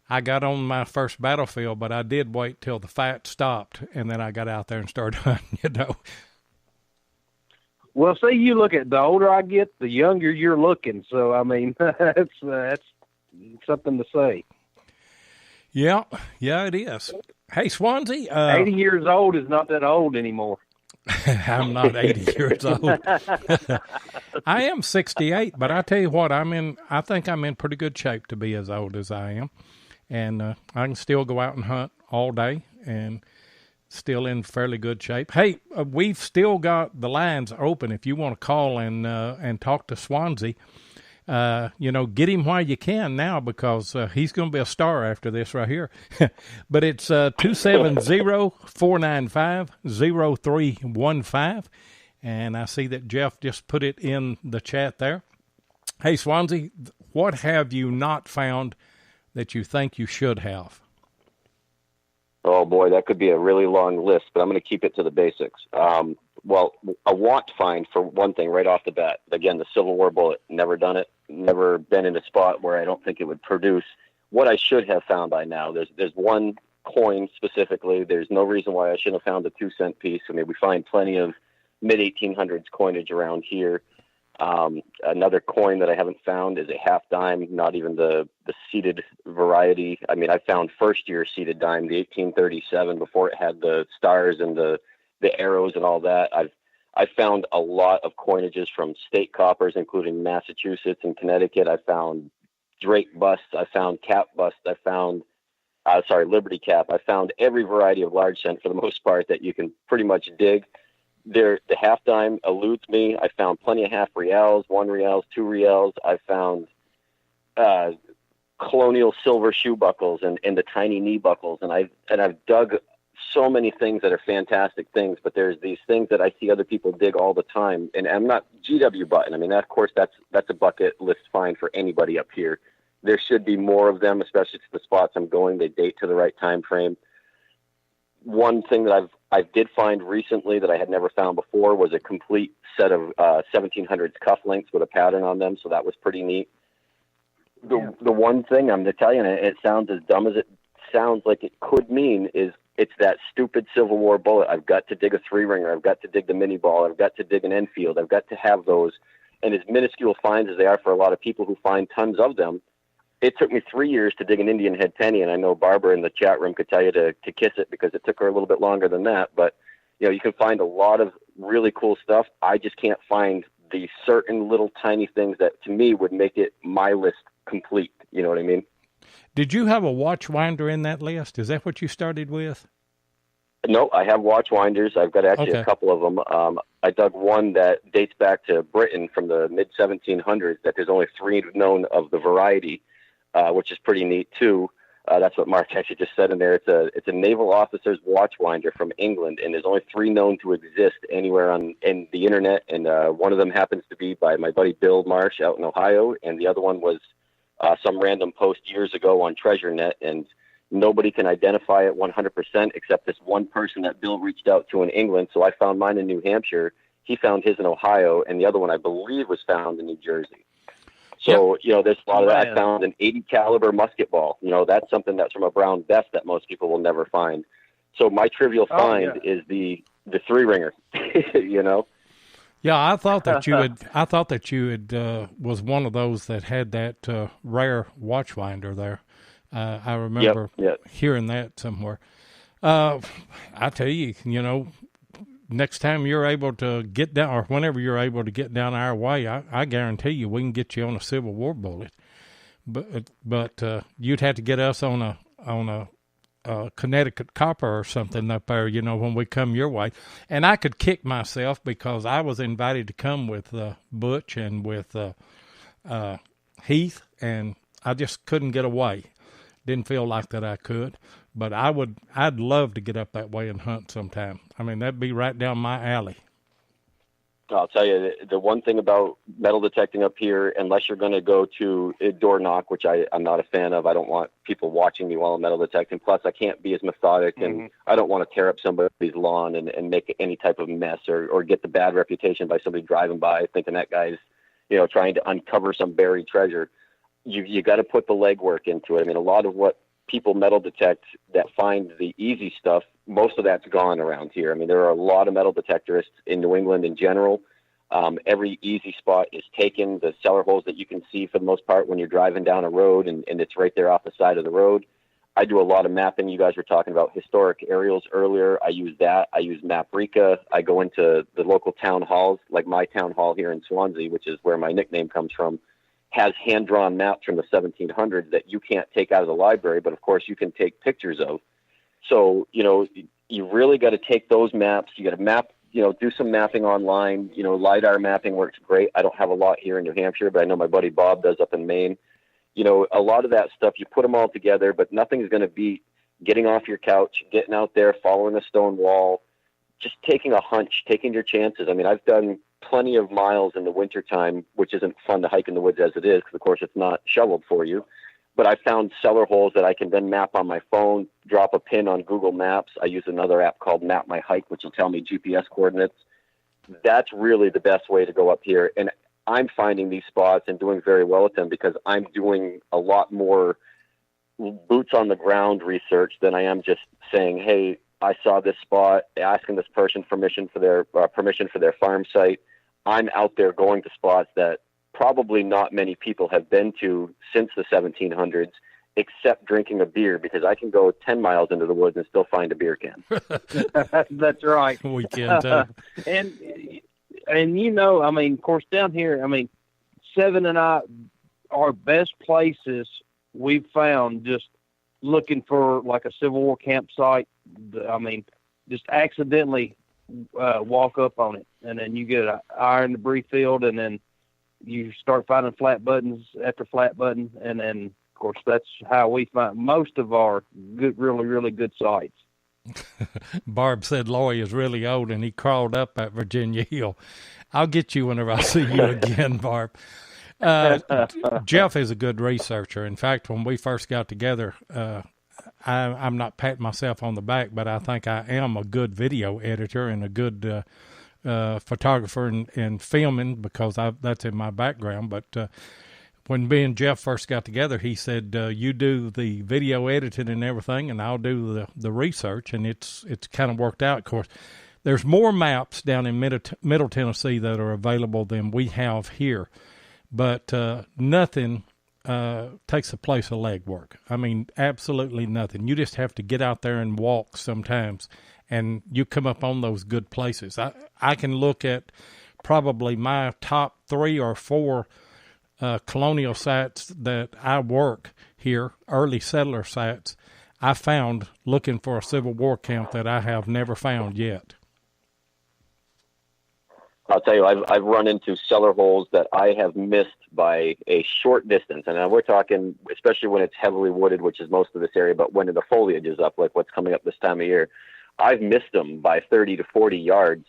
I got on my first battlefield, but I did wait till the fight stopped, and then I got out there and started hunting, Well, see, you look at the older I get, the younger you're looking. So, I mean, that's something to say. Yeah, it is. Hey, Swanzey. 80 years old is not that old anymore. I'm not 80 years old. I am 68, but I tell you what, I think I'm in pretty good shape to be as old as I am. And I can still go out and hunt all day and still in fairly good shape. Hey, we've still got the lines open if you want to call and talk to Swanzey. Get him while you can now because he's going to be a star after this right here. But it's 270-495-0315. And I see that Jeff just put it in the chat there. Hey, Swanzey, what have you not found that you think you should have? Oh, boy, that could be a really long list, but I'm going to keep it to the basics. Well, a want find, for one thing, right off the bat. Again, the Civil War bullet, never done it, never been in a spot where I don't think it would produce what I should have found by now. There's one coin specifically. There's no reason why I shouldn't have found a 2-cent piece. I mean, we find plenty of mid-1800s coinage around here. Another coin that I haven't found is a half dime, not even the seated variety. I mean, I found first-year seated dime, the 1837, before it had the stars and the arrows and all that. I've found a lot of coinages from state coppers, including Massachusetts and Connecticut. I found Drake busts. I found cap busts. I found, Liberty cap. I found every variety of large cent for the most part that you can pretty much dig. The half dime eludes me. I found plenty of half reals, 1 reals, 2 reals. I found Colonial silver shoe buckles and the tiny knee buckles, and I've dug so many things that are fantastic things, but there's these things that I see other people dig all the time, and I'm not GW button. I mean, of course, that's a bucket list find for anybody up here. There should be more of them, especially to the spots I'm going. They date to the right time frame. One thing that I did find recently that I had never found before was a complete set of 1700s cufflinks with a pattern on them, so that was pretty neat. The one thing I'm going to tell you, and it sounds as dumb as it sounds like it could mean, is it's that stupid Civil War bullet. I've got to dig a 3-ringer. I've got to dig the mini ball. I've got to dig an Enfield. I've got to have those. and as minuscule finds as they are for a lot of people who find tons of them, it took me 3 years to dig an Indian head penny, and I know Barbara in the chat room could tell you to kiss it because it took her a little bit longer than that. But, you can find a lot of really cool stuff. I just can't find the certain little tiny things that, to me, would make it my list complete. You know what I mean? Did you have a watch winder in that list? Is that what you started with? No, I have watch winders. I've got actually a couple of them. I dug one that dates back to Britain from the mid-1700s, that there's only 3 known of the variety, which is pretty neat, too. That's what Mark actually just said in there. It's a naval officer's watch winder from England, and there's only 3 known to exist anywhere in the internet, and one of them happens to be by my buddy Bill Marsh out in Ohio, and the other one was some random post years ago on TreasureNet, and nobody can identify it 100% except this one person that Bill reached out to in England. So I found mine in New Hampshire. He found his in Ohio, and the other one I believe was found in New Jersey. So, there's a lot of that. I found an 80 caliber musket ball. That's something that's from a brown vest that most people will never find. So my trivial find is the 3-ringer, Yeah, I thought that you had was one of those that had that rare watch winder there. I remember hearing that somewhere. I tell you, next time you're able to get down, or whenever you're able to get down our way, I guarantee you we can get you on a Civil War bullet. But you'd have to get us on a Connecticut copper or something up there, when we come your way. And I could kick myself because I was invited to come with Butch and with Heath, and I just couldn't get away. Didn't feel like that I could, but I'd love to get up that way and hunt sometime. I mean, that'd be right down my alley. I'll tell you, the one thing about metal detecting up here, unless you're going to go to a door knock, which I'm not a fan of, I don't want people watching me while I'm metal detecting. Plus, I can't be as methodic, and I don't want to tear up somebody's lawn and make any type of mess or get the bad reputation by somebody driving by thinking that guy's, trying to uncover some buried treasure. You got to put the legwork into it. I mean, a lot of what people metal detect that find the easy stuff, most of that's gone around here. I mean, there are a lot of metal detectorists in New England in general. Every easy spot is taken. The cellar holes that you can see for the most part when you're driving down a road, and it's right there off the side of the road. I do a lot of mapping. You guys were talking about historic aerials earlier. I use that. I use Maprika. I go into the local town halls, like my town hall here in Swanzey, which is where my nickname comes from, has hand-drawn maps from the 1700s that you can't take out of the library, but of course you can take pictures of. So, you really got to take those maps. You got to map, do some mapping online. LiDAR mapping works great. I don't have a lot here in New Hampshire, but I know my buddy Bob does up in Maine. A lot of that stuff, you put them all together, but nothing's going to beat getting off your couch, getting out there, following a stone wall, just taking a hunch, taking your chances. I mean, I've done plenty of miles in the wintertime, which isn't fun to hike in the woods as it is, because of course it's not shoveled for you. But I found cellar holes that I can then map on my phone, drop a pin on Google Maps. I use another app called Map My Hike, which will tell me GPS coordinates. That's really the best way to go up here. And I'm finding these spots and doing very well with them because I'm doing a lot more boots on the ground research than I am just saying, hey, I saw this spot, asking this person permission for their farm site. I'm out there going to spots that probably not many people have been to since the 1700s, except drinking a beer, because I can go 10 miles into the woods and still find a beer can. That's right. We can too. And I mean, of course, down here, I mean, Seven and I, our best places we've found just looking for like a Civil War campsite. I mean, just accidentally walk up on it, and then you get an iron debris field, and then you start finding flat buttons after flat button, and then of course that's how we find most of our good, really, really good sites. Barb said Laurie is really old and he crawled up at Virginia Hill. I'll get you whenever I see you again, Barb. Jeff is a good researcher. In fact, when we first got together, I'm not patting myself on the back, but I think I am a good video editor and a good photographer and filming, because that's in my background. But when me and Jeff first got together, he said, you do the video editing and everything, and I'll do the research, and it's kind of worked out. Of course, there's more maps down in Middle Tennessee that are available than we have here, but nothing takes the place of legwork. I mean, absolutely nothing. You just have to get out there and walk sometimes, and you come up on those good places. I can look at probably my top 3 or 4 colonial sites that I work here, early settler sites, I found looking for a Civil War camp that I have never found yet. I'll tell you, I've run into cellar holes that I have missed by a short distance. And we're talking, especially when it's heavily wooded, which is most of this area, but when the foliage is up, like what's coming up this time of year, I've missed them by 30 to 40 yards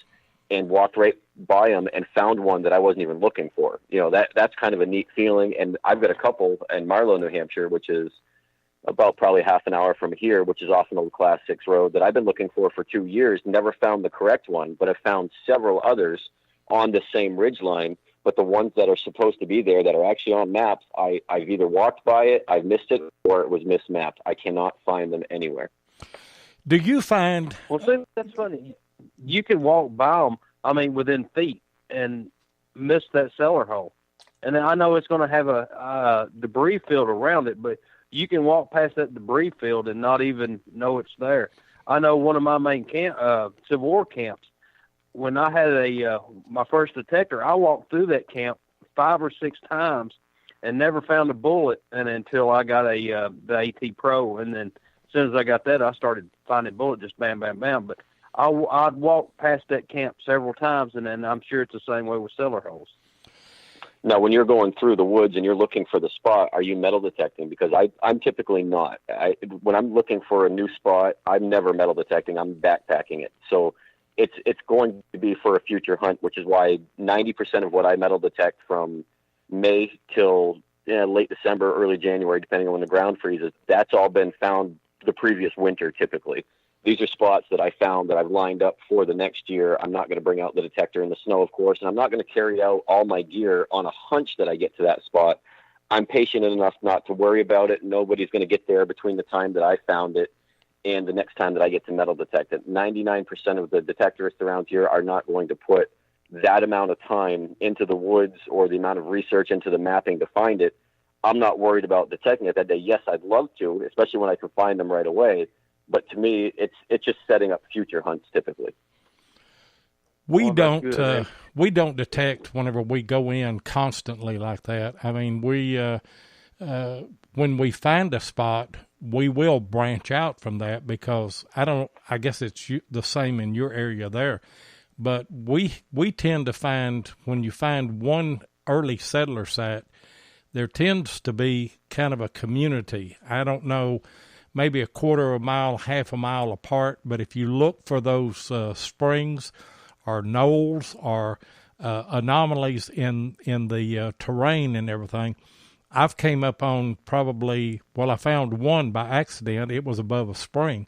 and walked right by them and found one that I wasn't even looking for. You know, that's kind of a neat feeling. And I've got a couple in Marlow, New Hampshire, which is about probably half an hour from here, which is off an old Class 6 road that I've been looking for 2 years, never found the correct one, but I've found several others on the same ridge line, but the ones that are supposed to be there that are actually on maps, I've either walked by it, I've missed it, or it was mismapped. I cannot find them anywhere. Do you find... Well, see, that's funny. You can walk by them, I mean, within feet, and miss that cellar hole. And I know it's going to have a debris field around it, but you can walk past that debris field and not even know it's there. I know one of my main Civil War camps, when I had my first detector, I walked through that camp 5 or 6 times and never found a bullet, and until I got the AT Pro, and then as soon as I got that, I started finding bullets, just bam, bam, bam. But I'd walk past that camp several times, and then I'm sure it's the same way with cellar holes. Now, when you're going through the woods and you're looking for the spot, are you metal detecting? Because I'm typically not. When I'm looking for a new spot, I'm never metal detecting. I'm backpacking it. So it's going to be for a future hunt, which is why 90% of what I metal detect from May till late December, early January, depending on when the ground freezes, that's all been found the previous winter typically. These are spots that I found that I've lined up for the next year. I'm not going to bring out the detector in the snow, of course, and I'm not going to carry out all my gear on a hunch that I get to that spot. I'm patient enough not to worry about it. Nobody's going to get there between the time that I found it and the next time that I get to metal detect it. 99% of the detectorists around here are not going to put that amount of time into the woods or the amount of research into the mapping to find it. I'm not worried about detecting it that day. Yes, I'd love to, especially when I can find them right away. But to me, it's just setting up future hunts typically. We don't detect whenever we go in constantly like that. I mean, when we find a spot, we will branch out from that because I guess it's the same in your area there. But we tend to find, when you find one early settler site, there tends to be kind of a community. I don't know, maybe a quarter of a mile, half a mile apart, but if you look for those springs or knolls or anomalies in the terrain and everything, I've came up on I found one by accident. It was above a spring,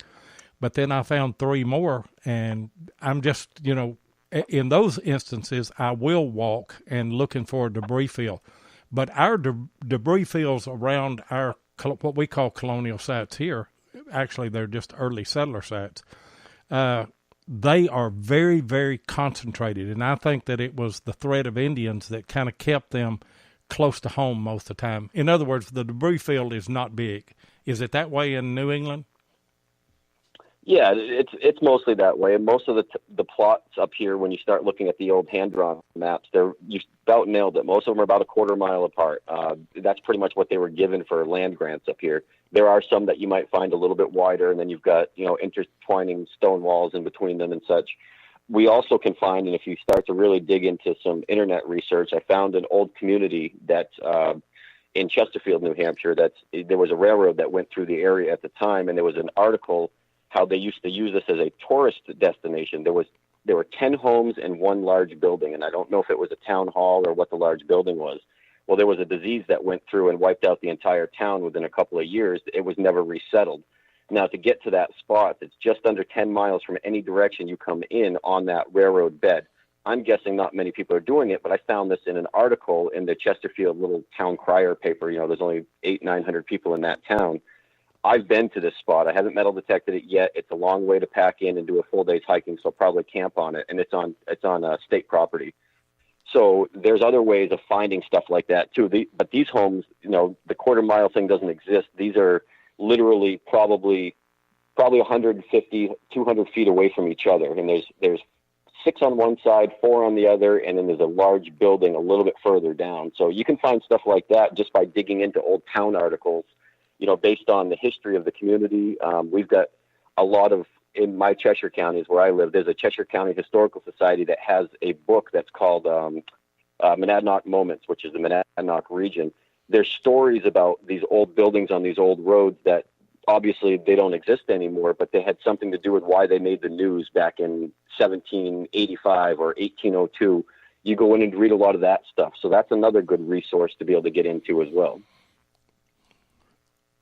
but then I found 3 more, and I'm just, in those instances, I will walk and looking for a debris field. But our debris fields around our what we call colonial sites here, actually they're just early settler sites, they are very, very concentrated. And I think that it was the threat of Indians that kind of kept them close to home most of the time. In other words, the debris field is not big. Is it that way in New England? Yeah, it's mostly that way. Most of the plots up here, when you start looking at the old hand-drawn maps, you about nailed it. Most of them are about a quarter mile apart. That's pretty much what they were given for land grants up here. There are some that you might find a little bit wider, and then you've got intertwining stone walls in between them and such. We also can find, and if you start to really dig into some internet research, I found an old community that in Chesterfield, New Hampshire, there was a railroad that went through the area at the time, and there was an article how they used to use this as a tourist destination. There were 10 homes and 1 large building, and I don't know if it was a town hall or what the large building was. Well, there was a disease that went through and wiped out the entire town within a couple of years. It was never resettled. Now, to get to that spot, it's just under 10 miles from any direction you come in on that railroad bed. I'm guessing not many people are doing it, but I found this in an article in the Chesterfield little town crier paper. There's only 800-900 people in that town. I've been to this spot. I haven't metal detected it yet. It's a long way to pack in and do a full day's hiking, so I'll probably camp on it. And it's on state property. So there's other ways of finding stuff like that too. But these homes, the quarter-mile thing doesn't exist. These are literally probably 150, 200 feet away from each other. And there's 6 on one side, 4 on the other, and then there's a large building a little bit further down. So you can find stuff like that just by digging into old town articles, based on the history of the community. We've got a lot of, in my Cheshire counties where I live, there's a Cheshire County Historical Society that has a book that's called Monadnock Moments, which is the Monadnock region. There's stories about these old buildings on these old roads that obviously they don't exist anymore, but they had something to do with why they made the news back in 1785 or 1802. You go in and read a lot of that stuff. So that's another good resource to be able to get into as well.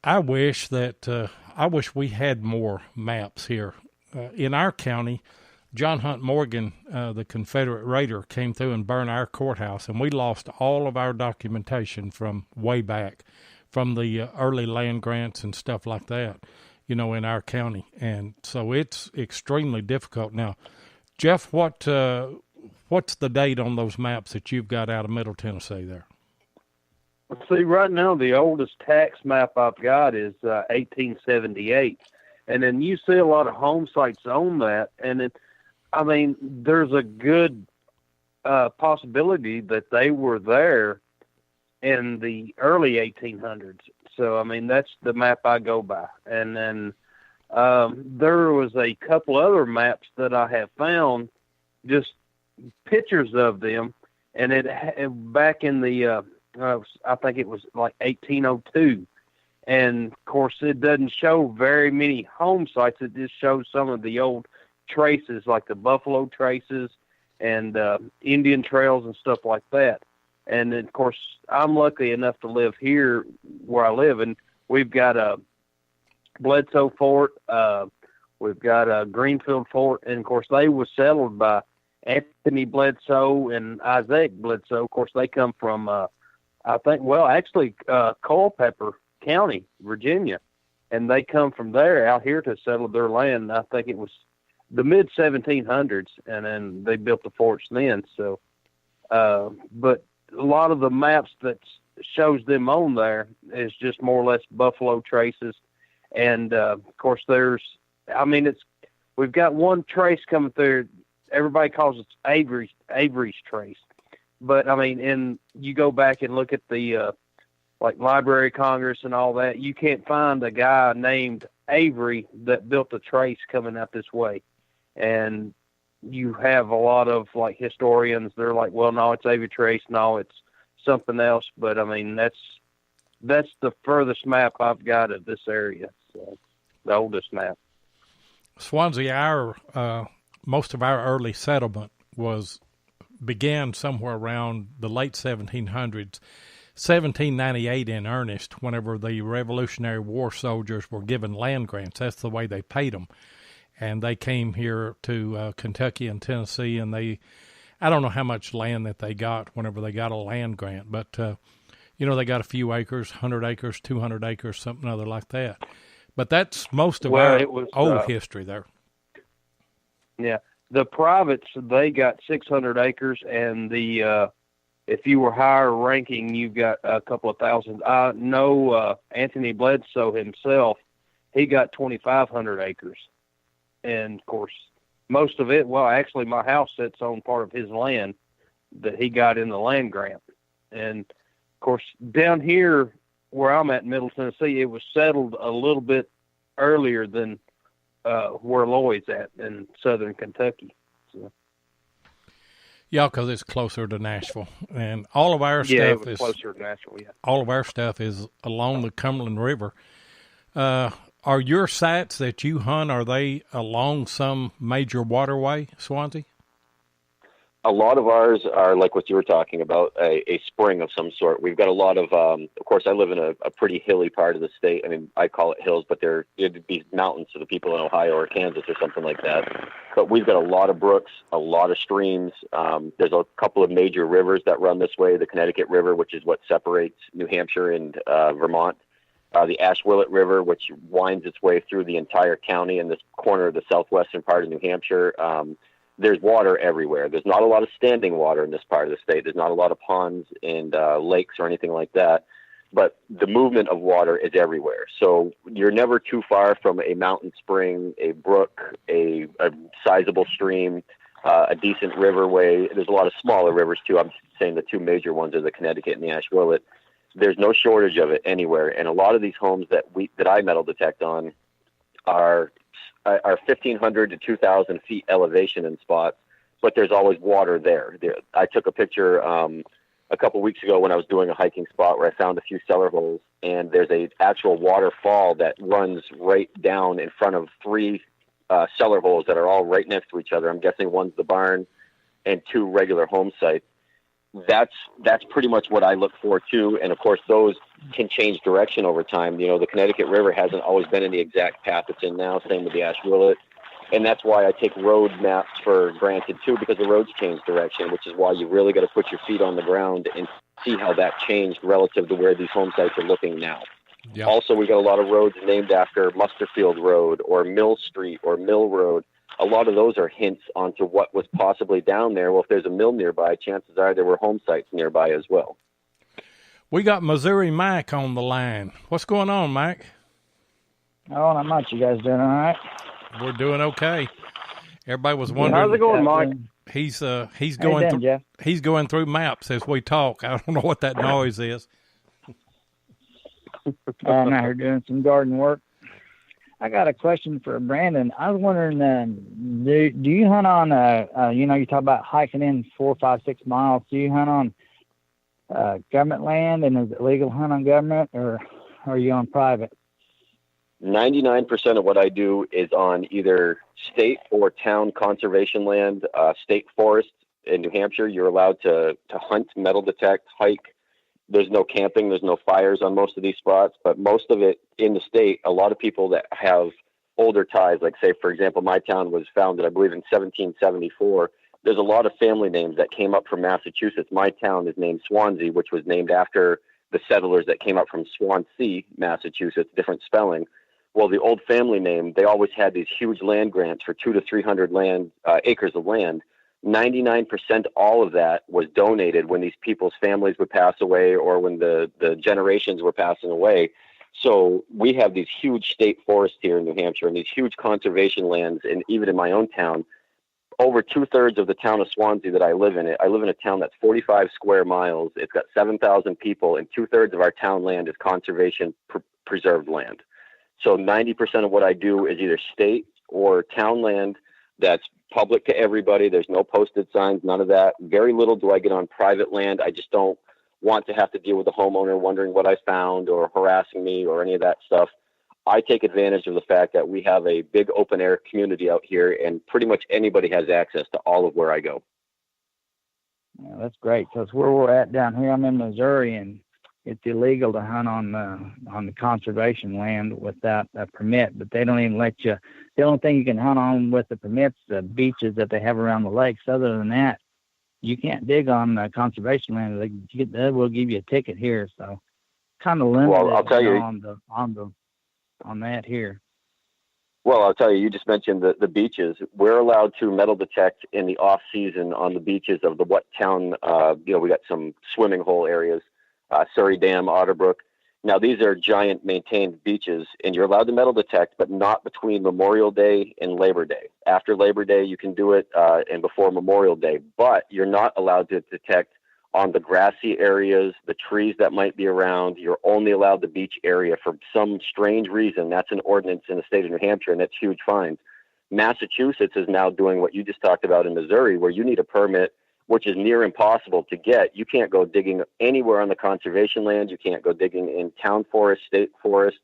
I wish we had more maps here. In our county, John Hunt Morgan, the Confederate raider, came through and burned our courthouse, and we lost all of our documentation from way back, from the early land grants and stuff like that, in our county. And so it's extremely difficult. Now, Jeff, what's the date on those maps that you've got out of Middle Tennessee there? See, right now, the oldest tax map I've got is 1878. And then you see a lot of home sites on that. And there's a good possibility that they were there in the early 1800s. So, that's the map I go by. And then there was a couple other maps that I have found, just pictures of them. And back in the... I think it was like 1802. And, of course, it doesn't show very many home sites. It just shows some of the old traces, like the buffalo traces and Indian trails and stuff like that. And, of course, I'm lucky enough to live here where I live, and we've got a Bledsoe Fort. We've got a Greenfield Fort. And, of course, they were settled by Anthony Bledsoe and Isaac Bledsoe. Of course, they come from Culpeper County, Virginia, and they come from there out here to settle their land. I think it was the mid 1700s, and then they built the forts then. So, but a lot of the maps that shows them on there is just more or less buffalo traces, and of course we've got one trace coming through. Everybody calls it Avery's trace. But, and you go back and look at the, Library of Congress and all that, you can't find a guy named Avery that built a trace coming out this way. And you have a lot of, historians, they're like, well, no, it's Avery trace, no, it's something else. But, that's the furthest map I've got of this area, so the oldest map. Swanzey, most of our early settlement began somewhere around the late 1700s, 1798 in earnest, whenever the Revolutionary War soldiers were given land grants. That's the way they paid them. And they came here to Kentucky and Tennessee, and I don't know how much land that they got whenever they got a land grant, but, they got a few acres, 100 acres, 200 acres, something other like that. But that's most of our old history there. Yeah. The privates, they got 600 acres, and if you were higher ranking, you got a couple of thousand. I know Anthony Bledsoe himself, he got 2,500 acres. And, of course, most of it, actually my house sits on part of his land that he got in the land grant. And, of course, down here where I'm at in Middle Tennessee, it was settled a little bit earlier than where Lloyd's at in southern Kentucky. So. Yeah, because it's closer to Nashville, and all of our stuff is closer to Nashville. Yeah, all of our stuff is along the Cumberland River. Are your sites that you hunt, are they along some major waterway, Swanzey? A lot of ours are like what you were talking about, a spring of some sort. We've got a lot of course, I live in a pretty hilly part of the state. I call it hills, but it'd be mountains to the people in Ohio or Kansas or something like that. But we've got a lot of brooks, a lot of streams. There's a couple of major rivers that run this way, the Connecticut River, which is what separates New Hampshire and Vermont. the Ashwillet River, which winds its way through the entire county in this corner of the southwestern part of New Hampshire. There's water everywhere. There's not a lot of standing water in this part of the state. There's not a lot of ponds and lakes or anything like that. But the movement of water is everywhere. So you're never too far from a mountain spring, a brook, a sizable stream, a decent riverway. There's a lot of smaller rivers, too. I'm saying the two major ones are the Connecticut and the Ashwillet. There's no shortage of it anywhere. And a lot of these homes that I metal detect on are 1,500 to 2,000 feet elevation in spots, but there's always water there. I took a picture a couple weeks ago when I was doing a hiking spot where I found a few cellar holes, and there's a actual waterfall that runs right down in front of three cellar holes that are all right next to each other. I'm guessing one's the barn and two regular home sites. That's pretty much what I look for too. And of course, those can change direction over time. You know, the Connecticut River hasn't always been in the exact path it's in now. Same with the Ashwillet. And that's why I take road maps for granted too, because the roads change direction, which is why you really got to put your feet on the ground and see how that changed relative to where these home sites are looking now. Yeah. Also, we got a lot of roads named after Musterfield Road or Mill Street or Mill Road. A lot of those are hints onto what was possibly down there. Well, if there's a mill nearby, chances are there were home sites nearby as well. We got Missouri Mike on the line. What's going on, Mike? Oh, not much. You guys doing all right? We're doing okay. Everybody was wondering. How's it going, Mike? He's going through maps as we talk. I don't know what that noise is. I'm out here doing some garden work. I got a question for Brandon. I was wondering, do you hunt on, you talk about hiking in 4, 5, 6 miles. Do you hunt on government land, and is it legal to hunt on government, or are you on private? 99% of what I do is on either state or town conservation land. State forests in New Hampshire, you're allowed to hunt, metal detect, hike. There's no camping, there's no fires on most of these spots, but most of it in the state, a lot of people that have older ties, like say, for example, my town was founded, I believe, in 1774. There's a lot of family names that came up from Massachusetts. My town is named Swanzey, which was named after the settlers that came up from Swansea, Massachusetts, different spelling. Well, the old family name, they always had these huge land grants for 200 to 300 acres of land. 99% all of that was donated when these people's families would pass away or when the generations were passing away. So we have these huge state forests here in New Hampshire and these huge conservation lands. And even in my own town, over 2/3 of the town of Swansea that I live in, I live in a town that's 45 square miles. It's got 7,000 people, and 2/3 of our town land is conservation preserved land. So 90% of what I do is either state or town land that's public to everybody. There's no posted signs, none of that. Very little do I get on private land. I just don't want to have to deal with the homeowner wondering what I found or harassing me or any of that stuff. I take advantage of the fact that we have a big open air community out here, and pretty much anybody has access to all of where I go. Yeah, that's great, because where we're at down here, I'm in Missouri, and it's illegal to hunt on the conservation land without a permit, but they don't even let you. The only thing you can hunt on with the permits, the beaches that they have around the lakes. Other than that, you can't dig on conservation land. They will give you a ticket here, so kind of limited. Well, I'll tell you on that here. Well, I'll tell you, you just mentioned the beaches. We're allowed to metal detect in the off season on the beaches of the what town, we got some swimming hole areas, Surrey Dam, Otterbrook. Now, these are giant maintained beaches, and you're allowed to metal detect, but not between Memorial Day and Labor Day. After Labor Day, you can do it, and before Memorial Day, but you're not allowed to detect on the grassy areas, the trees that might be around. You're only allowed the beach area for some strange reason. That's an ordinance in the state of New Hampshire, and that's huge fines. Massachusetts is now doing what you just talked about in Missouri, where you need a permit, which is near impossible to get. You can't go digging anywhere on the conservation land. You can't go digging in town forest, state forest,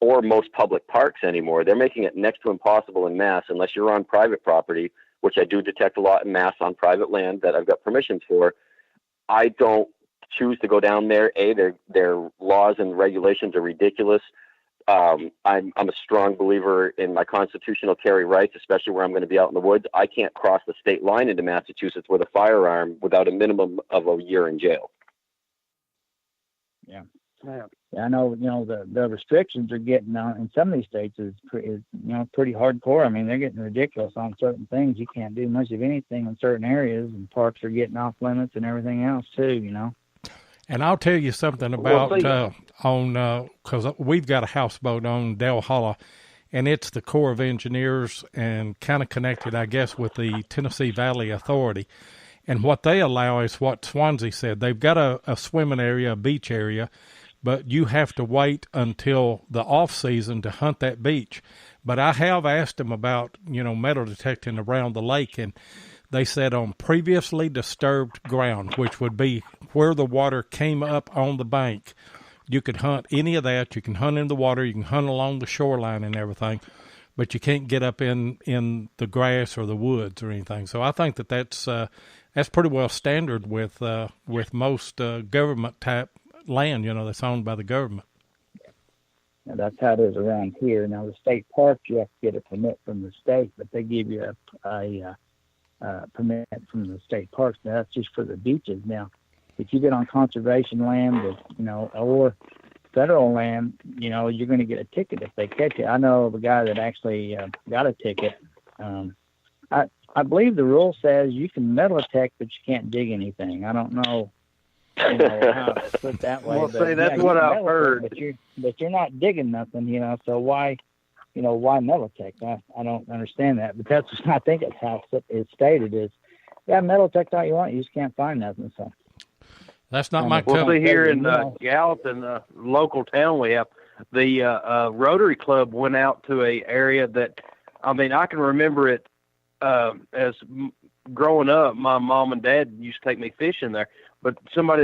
or most public parks anymore. They're making it next to impossible in Mass unless you're on private property, which I do detect a lot in Mass on private land that I've got permissions for. I don't choose to go down there. Their laws and regulations are ridiculous. I'm a strong believer in my constitutional carry rights, especially where I'm going to be out in the woods. I can't cross the state line into Massachusetts with a firearm without a minimum of a year in jail. Yeah. Yeah. I know, the restrictions are getting on in some of these states is pretty hardcore. I mean, they're getting ridiculous on certain things. You can't do much of anything in certain areas, and parks are getting off limits and everything else too. And I'll tell you something about because we've got a houseboat on Del Hollow, and it's the Corps of Engineers and kind of connected, I guess, with the Tennessee Valley Authority. And what they allow is what Swanzey said. They've got a swimming area, a beach area, but you have to wait until the off season to hunt that beach. But I have asked them about, metal detecting around the lake, and they said on previously disturbed ground, which would be where the water came up on the bank, you could hunt any of that. You can hunt in the water, you can hunt along the shoreline and everything, but you can't get up in the grass or the woods or anything. So I think that's pretty well standard with most government type land, that's owned by the government. Now, that's how it is around here. Now, the state parks, you have to get a permit from the state, but they give you a permit from the state parks. Now, that's just for the beaches. Now, if you get on conservation land, or federal land, you're going to get a ticket if they catch you. I know of a guy that actually got a ticket. I believe the rule says you can metal detect, but you can't dig anything. I don't know, how to put it that way. Well, but, see, that's what I've heard. But you're not digging nothing, so why metal detect? I don't understand that. But that's, I think it's how it's stated is, metal detect all you want, you just can't find nothing. So that's not my cup. We'll see here in Gallatin, the local town we have, the Rotary Club went out to a area that, I can remember it as growing up. My mom and dad used to take me fishing there, but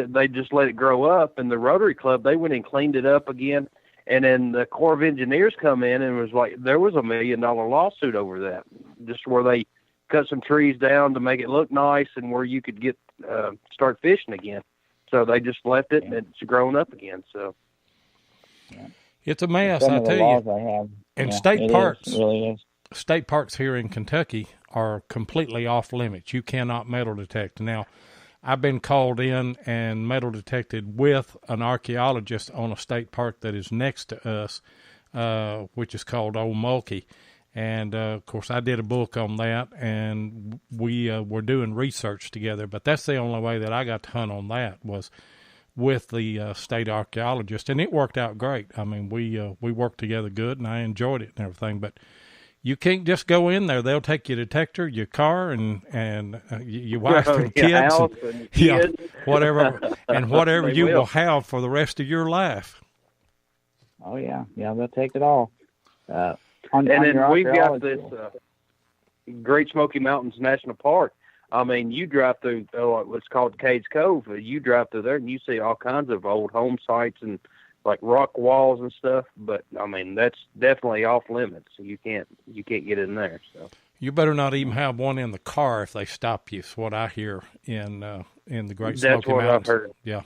they just let it grow up, and the Rotary Club, they went and cleaned it up again. And then the Corps of Engineers come in and was like, there was $1 million lawsuit over that, just where they cut some trees down to make it look nice and where you could start fishing again. So they just left it, and it's grown up again. So it's a mess, I tell you. And state parks, really is. State parks here in Kentucky are completely off limits. You cannot metal detect. Now, I've been called in and metal detected with an archaeologist on a state park that is next to us, which is called Old Mulkey. And, of course, I did a book on that, and we were doing research together. But that's the only way that I got to hunt on that was with the state archaeologist. And it worked out great. We worked together good, and I enjoyed it and everything. But you can't just go in there. They'll take your detector, your car, and your wife and kids, whatever, and whatever you will have for the rest of your life. Oh yeah, they'll take it all. Then we've got this Great Smoky Mountains National Park. You drive through what's called Cades Cove. You drive through there and you see all kinds of old home sites and like rock walls and stuff, but that's definitely off limits. So you can't get in there. So you better not even have one in the car if they stop you. Is what I hear in the Great Smoky Mountains. That's what I've heard. Yeah.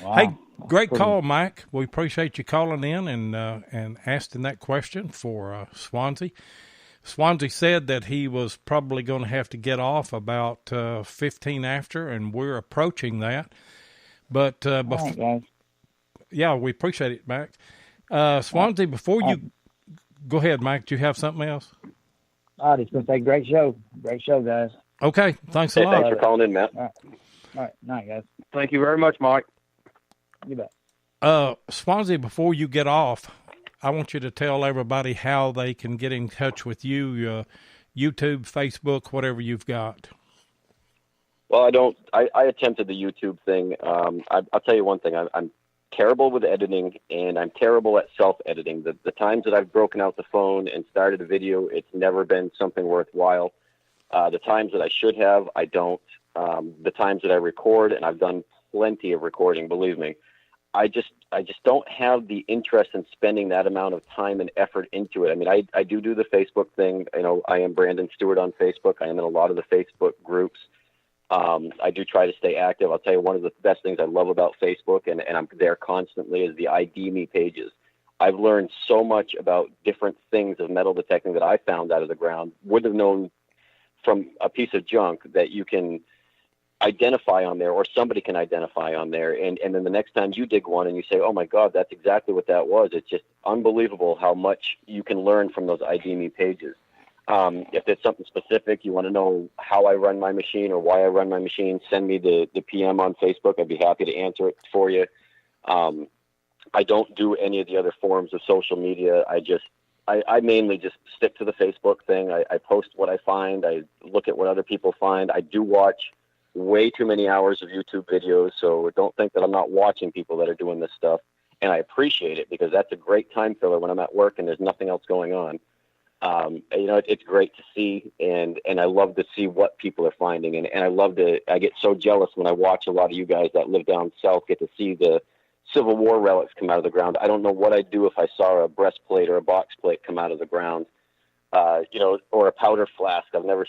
Wow. Hey, great call, Mike. We appreciate you calling in and asking that question for Swanzey. Swanzey said that he was probably going to have to get off about 15 after, and we're approaching that. But before. Yeah, we appreciate it, Mike. Swanzey, before you go ahead, Mike, do you have something else? I just going to say great show, guys. Okay, thanks a lot. Thanks for calling in, Matt. All right, night, guys. Thank you very much, Mike. You bet. Swanzey, before you get off, I want you to tell everybody how they can get in touch with you, YouTube, Facebook, whatever you've got. Well, I attempted the YouTube thing. I'll tell you one thing. I'm terrible with editing, and I'm terrible at self-editing. The times that I've broken out the phone and started a video, it's never been something worthwhile. The times that I should have, I don't. The times that I record, and I've done plenty of recording, believe me, I just don't have the interest in spending that amount of time and effort into it. I do the Facebook thing. I am Brandon Stewart on Facebook. I am in a lot of the Facebook groups. I do try to stay active. I'll tell you, one of the best things I love about Facebook, and I'm there constantly, is the ID Me pages. I've learned so much about different things of metal detecting that I found out of the ground. Wouldn't have known from a piece of junk that you can identify on there, or somebody can identify on there. And then the next time you dig one and you say, oh my God, that's exactly what that was. It's just unbelievable how much you can learn from those ID Me pages. If it's something specific, you want to know how I run my machine or why I run my machine, send me the PM on Facebook. I'd be happy to answer it for you. I don't do any of the other forms of social media. I mainly just stick to the Facebook thing. I post what I find. I look at what other people find. I do watch way too many hours of YouTube videos, so don't think that I'm not watching people that are doing this stuff. And I appreciate it because that's a great time filler when I'm at work and there's nothing else going on. It's great to see, and I love to see what people are finding. And I get so jealous when I watch a lot of you guys that live down south get to see the Civil War relics come out of the ground. I don't know what I'd do if I saw a breastplate or a box plate come out of the ground, or a powder flask. I've never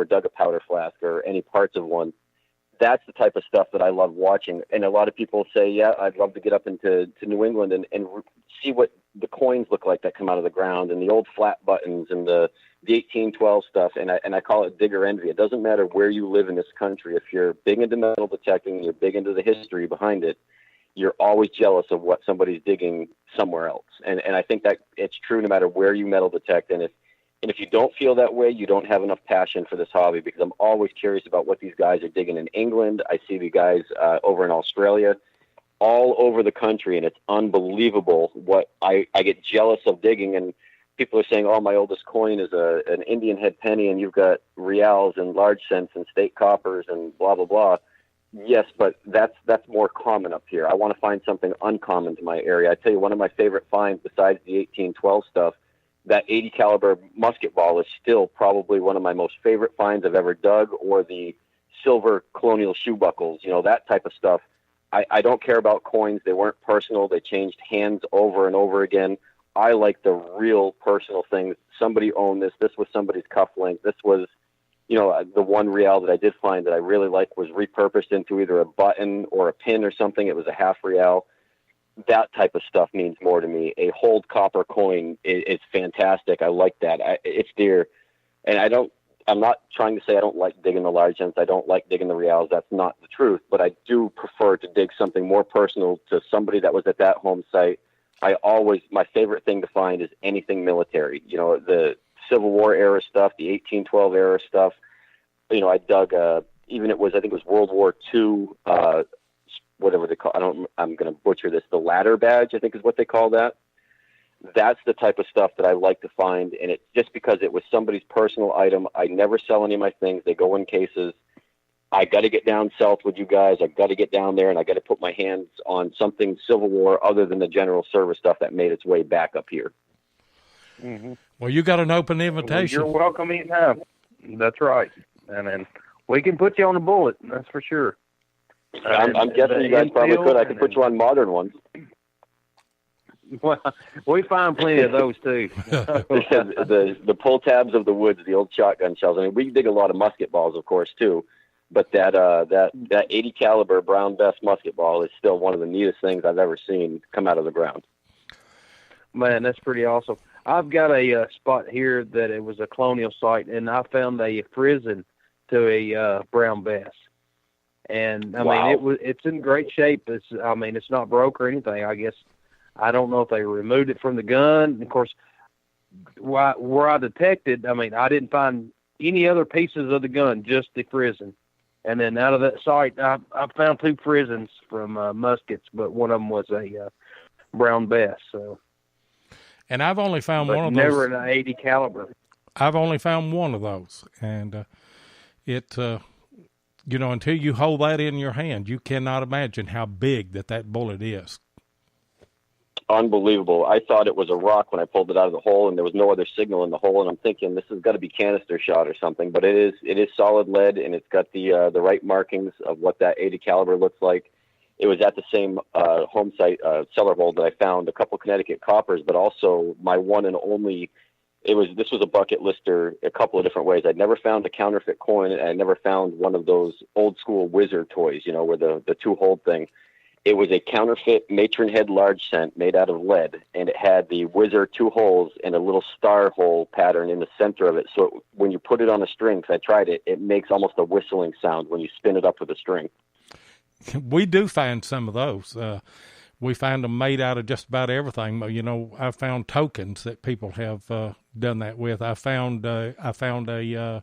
dug a powder flask or any parts of one. That's the type of stuff that I love watching. And a lot of people say, yeah, I'd love to get up into New England and see what the coins look like that come out of the ground, and the old flat buttons and the 1812 stuff. And I call it digger envy. It doesn't matter where you live in this country. If you're big into metal detecting, you're big into the history behind it, you're always jealous of what somebody's digging somewhere else. And I think that it's true no matter where you metal detect. And if you don't feel that way, you don't have enough passion for this hobby, because I'm always curious about what these guys are digging in England. I see the guys over in Australia, all over the country, and it's unbelievable what I get jealous of digging. And people are saying, oh, my oldest coin is an Indian head penny, and you've got reals and large cents and state coppers and blah, blah, blah. Yes, but that's more common up here. I want to find something uncommon to my area. I tell you, one of my favorite finds besides the 1812 stuff, that 80 caliber musket ball is still probably one of my most favorite finds I've ever dug, or the silver Colonial shoe buckles, that type of stuff. I don't care about coins. They weren't personal. They changed hands over and over again. I like the real personal things. Somebody owned this. This was somebody's cufflink. This was, the one real that I did find that I really liked was repurposed into either a button or a pin or something. It was a half real. That type of stuff means more to me. A hold copper coin is fantastic. I like that. It's dear. And I'm not trying to say I don't like digging the large cents. I don't like digging the reals. That's not the truth. But I do prefer to dig something more personal to somebody that was at that home site. My favorite thing to find is anything military. The Civil War era stuff, the 1812 era stuff. I dug, I think it was World War II, whatever they call, I'm going to butcher this, the ladder badge, I think is what they call that. That's the type of stuff that I like to find. And it's just because it was somebody's personal item. I never sell any of my things. They go in cases. I got to get down south with you guys. I got to get down there, and I got to put my hands on something Civil War other than the general service stuff that made its way back up here. Mm-hmm. Well, you got an open invitation. Well, you're welcome anytime. That's right. And then we can put you on a bullet. That's for sure. I'm guessing you guys probably could. I could put you on modern ones. Well, we find plenty of those too. the pull tabs of the woods, the old shotgun shells. I mean, we dig a lot of musket balls, of course, too. But that 80 caliber brown best musket ball is still one of the neatest things I've ever seen come out of the ground. Man, that's pretty awesome. I've got a spot here that it was a Colonial site, and I found a frizzen to a brown bass. And Wow. mean, it's in great shape. It's not broke or anything. I guess I don't know if they removed it from the gun. And of course, where I detected, I didn't find any other pieces of the gun, just the frizzen. And then out of that site, I found two frizzens from muskets, but one of them was a brown bass. So. And I've only found one of those. Never an 80 caliber. I've only found one of those, and until you hold that in your hand, you cannot imagine how big that bullet is. Unbelievable. I thought it was a rock when I pulled it out of the hole, and there was no other signal in the hole, and I'm thinking this has got to be canister shot or something, but it is solid lead, and it's got the right markings of what that 80 caliber looks like. It was at the same home site cellar hole that I found a couple Connecticut coppers, but also my one and only. This was a bucket lister a couple of different ways. I'd never found a counterfeit coin, and I never found one of those old school wizard toys, where the two-hold thing. It was a counterfeit matron head large cent made out of lead, and it had the whizzer 2 holes and a little star hole pattern in the center of it. So when you put it on a string, because I tried it, it makes almost a whistling sound when you spin it up with a string. We do find some of those. We find them made out of just about everything. You know, I found tokens that people have done that with. I found a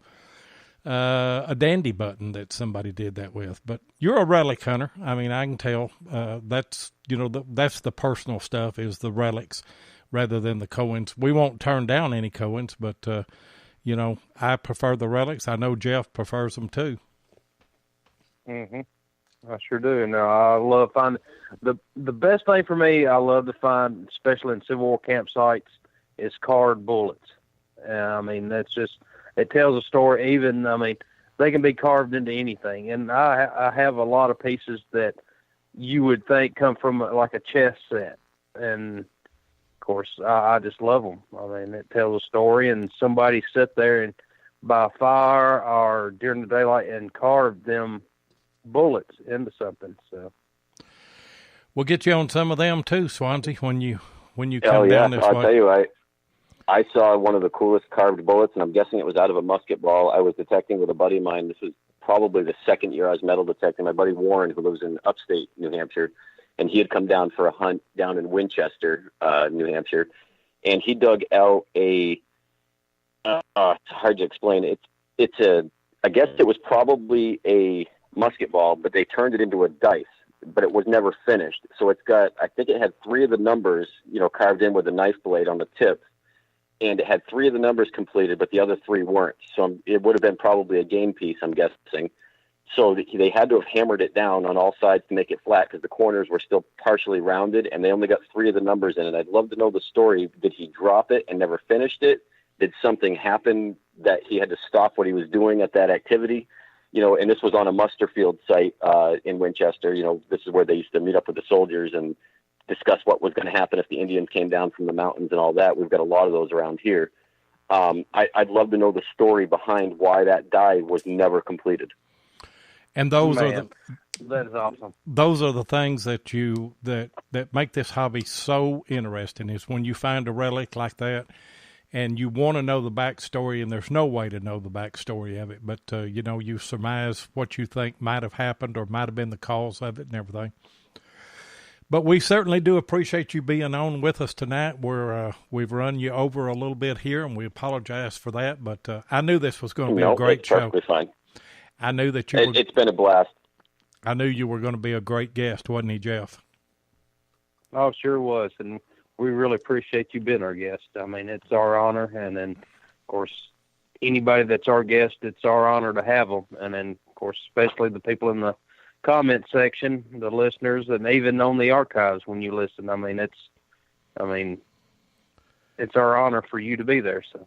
dandy button that somebody did that with. But you're a relic hunter. I mean, I can tell. That's that's the personal stuff, is the relics rather than the coins. We won't turn down any coins, but I prefer the relics. I know Jeff prefers them too. Mm-hmm. I sure do. No, I love finding the best thing for me. I love to find, especially in Civil War campsites, is carved bullets. I mean, that's just, it tells a story. Even, I mean, they can be carved into anything. And I have a lot of pieces that you would think come from like a chess set. And of course, I just love them. I mean, it tells a story, and somebody sit there and by fire or during the daylight and carved them bullets into something. So we'll get you on some of them too, Swanzey, when you come down this way. I'll tell you, I saw one of the coolest carved bullets, and I'm guessing it was out of a musket ball. I was detecting with a buddy of mine. This was probably the second year I was metal detecting. My buddy Warren, who lives in upstate New Hampshire, and he had come down for a hunt down in Winchester, New Hampshire, and he dug out it's hard to explain. I guess it was probably a musket ball, but they turned it into a dice, but it was never finished. So I think it had 3 of the numbers, carved in with a knife blade on the tip, and it had 3 of the numbers completed, but the other 3 weren't. So it would have been probably a game piece, I'm guessing. So they had to have hammered it down on all sides to make it flat, because the corners were still partially rounded, and they only got 3 of the numbers in it. I'd love to know the story. Did he drop it and never finished it? Did something happen that he had to stop what he was doing at that activity? And this was on a muster field site in Winchester. This is where they used to meet up with the soldiers and discuss what was going to happen if the Indians came down from the mountains and all that. We've got a lot of those around here. I'd love to know the story behind why that die was never completed. And that is awesome. Those are the things that that make this hobby so interesting, is when you find a relic like that, and you want to know the backstory, and there's no way to know the backstory of it, but, you surmise what you think might have happened or might have been the cause of it and everything. But we certainly do appreciate you being on with us tonight. We've run you over a little bit here, and we apologize for that, but I knew this was going to be a great show. Perfectly fine. I knew that it's been a blast. I knew you were going to be a great guest, wasn't he, Jeff? Oh, sure was, and we really appreciate you being our guest. I mean, it's our honor, and then, of course, anybody that's our guest, it's our honor to have them. And then, of course, especially the people in the comment section, the listeners, and even on the archives when you listen. I mean, it's our honor for you to be there. So,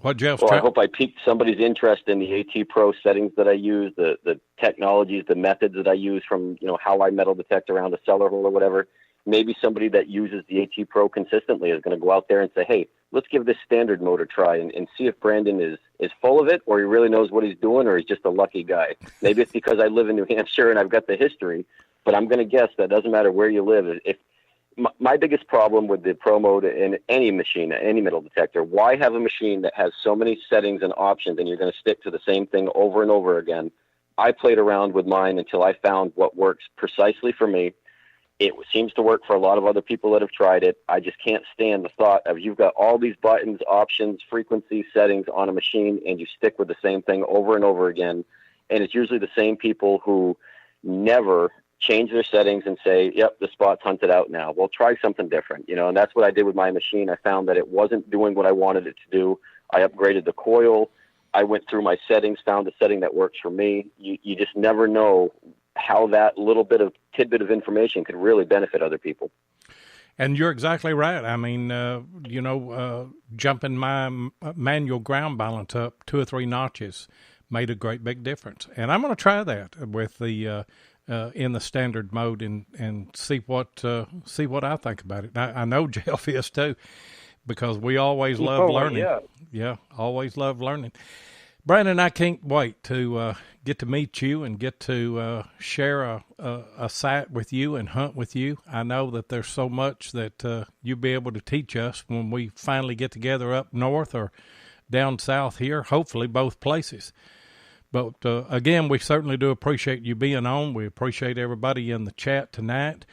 I hope I piqued somebody's interest in the AT Pro settings that I use, the technologies, the methods that I use, from how I metal detect around a cellar hole or whatever. Maybe somebody that uses the AT Pro consistently is going to go out there and say, hey, let's give this standard mode a try and see if Brandon is full of it, or he really knows what he's doing, or he's just a lucky guy. Maybe it's because I live in New Hampshire and I've got the history, but I'm going to guess that doesn't matter where you live. If my biggest problem with the Pro mode in any machine, any metal detector, why have a machine that has so many settings and options and you're going to stick to the same thing over and over again? I played around with mine until I found what works precisely for me. It seems to work for a lot of other people that have tried it. I just can't stand the thought of you've got all these buttons, options, frequency settings on a machine, and you stick with the same thing over and over again. And it's usually the same people who never change their settings and say, yep, the spot's hunted out now. Well, try something different, and that's what I did with my machine. I found that it wasn't doing what I wanted it to do. I upgraded the coil. I went through my settings, found a setting that works for me. You just never know how that little bit of tidbit of information could really benefit other people. And you're exactly right. I mean, jumping my manual ground balance up 2 or 3 notches made a great big difference. And I'm going to try that with the in the standard mode and see what I think about it. I know Jeff is too, because we always love learning. Yeah. Yeah, always love learning. Brandon, I can't wait to get to meet you and get to share a site with you and hunt with you. I know that there's so much that you'll be able to teach us when we finally get together up north or down south here, hopefully both places. But again, we certainly do appreciate you being on. We appreciate everybody in the chat tonight.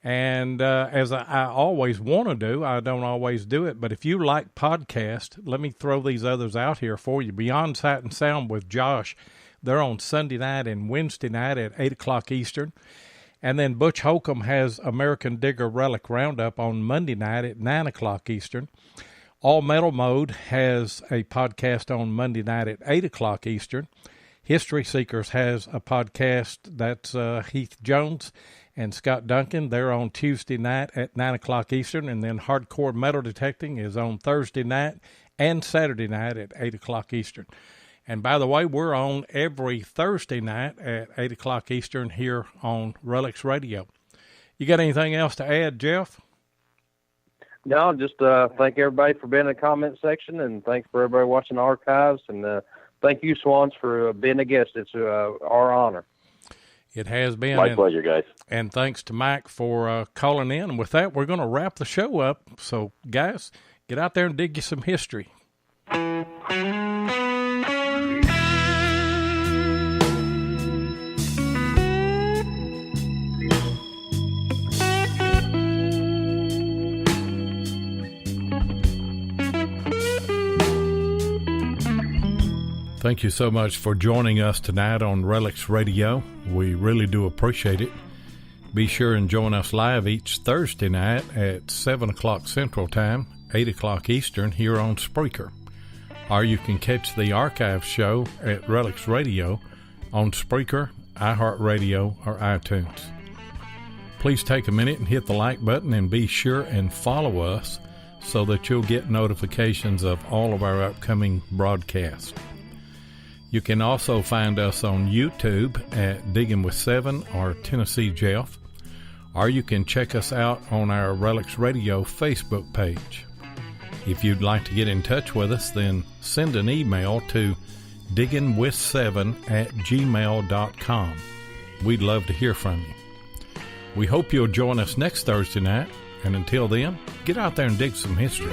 And as I always want to do, I don't always do it, but if you like podcast, let me throw these others out here for you. Beyond Sight and Sound with Josh, they're on Sunday night and Wednesday night at 8 o'clock Eastern. And then Butch Holcomb has American Digger Relic Roundup on Monday night at 9 o'clock Eastern. All Metal Mode has a podcast on Monday night at 8 o'clock Eastern. History Seekers has a podcast, that's Heath Jones and Scott Duncan. They're on Tuesday night at 9 o'clock Eastern, and then Hardcore Metal Detecting is on Thursday night and Saturday night at 8 o'clock Eastern. And by the way, we're on every Thursday night at 8 o'clock Eastern here on RELICS Radio. You got anything else to add, Jeff? No, just thank everybody for being in the comment section, and thanks for everybody watching the archives, and thank you, Swans, for being a guest. It's our honor. It has been. My pleasure, guys. And thanks to Mike for calling in. And with that, we're going to wrap the show up. So, guys, get out there and dig you some history. Thank you so much for joining us tonight on RELICS Radio. We really do appreciate it. Be sure and join us live each Thursday night at 7 o'clock Central Time, 8 o'clock Eastern here on Spreaker. Or you can catch the archive show at RELICS Radio on Spreaker, iHeartRadio, or iTunes. Please take a minute and hit the like button, and be sure and follow us so that you'll get notifications of all of our upcoming broadcasts. You can also find us on YouTube at Diggin with 7 or Tennessee Jeff, or you can check us out on our RELICS Radio Facebook page. If you'd like to get in touch with us, then send an email to digginwith7@gmail.com. We'd love to hear from you. We hope you'll join us next Thursday night, and until then, get out there and dig some history.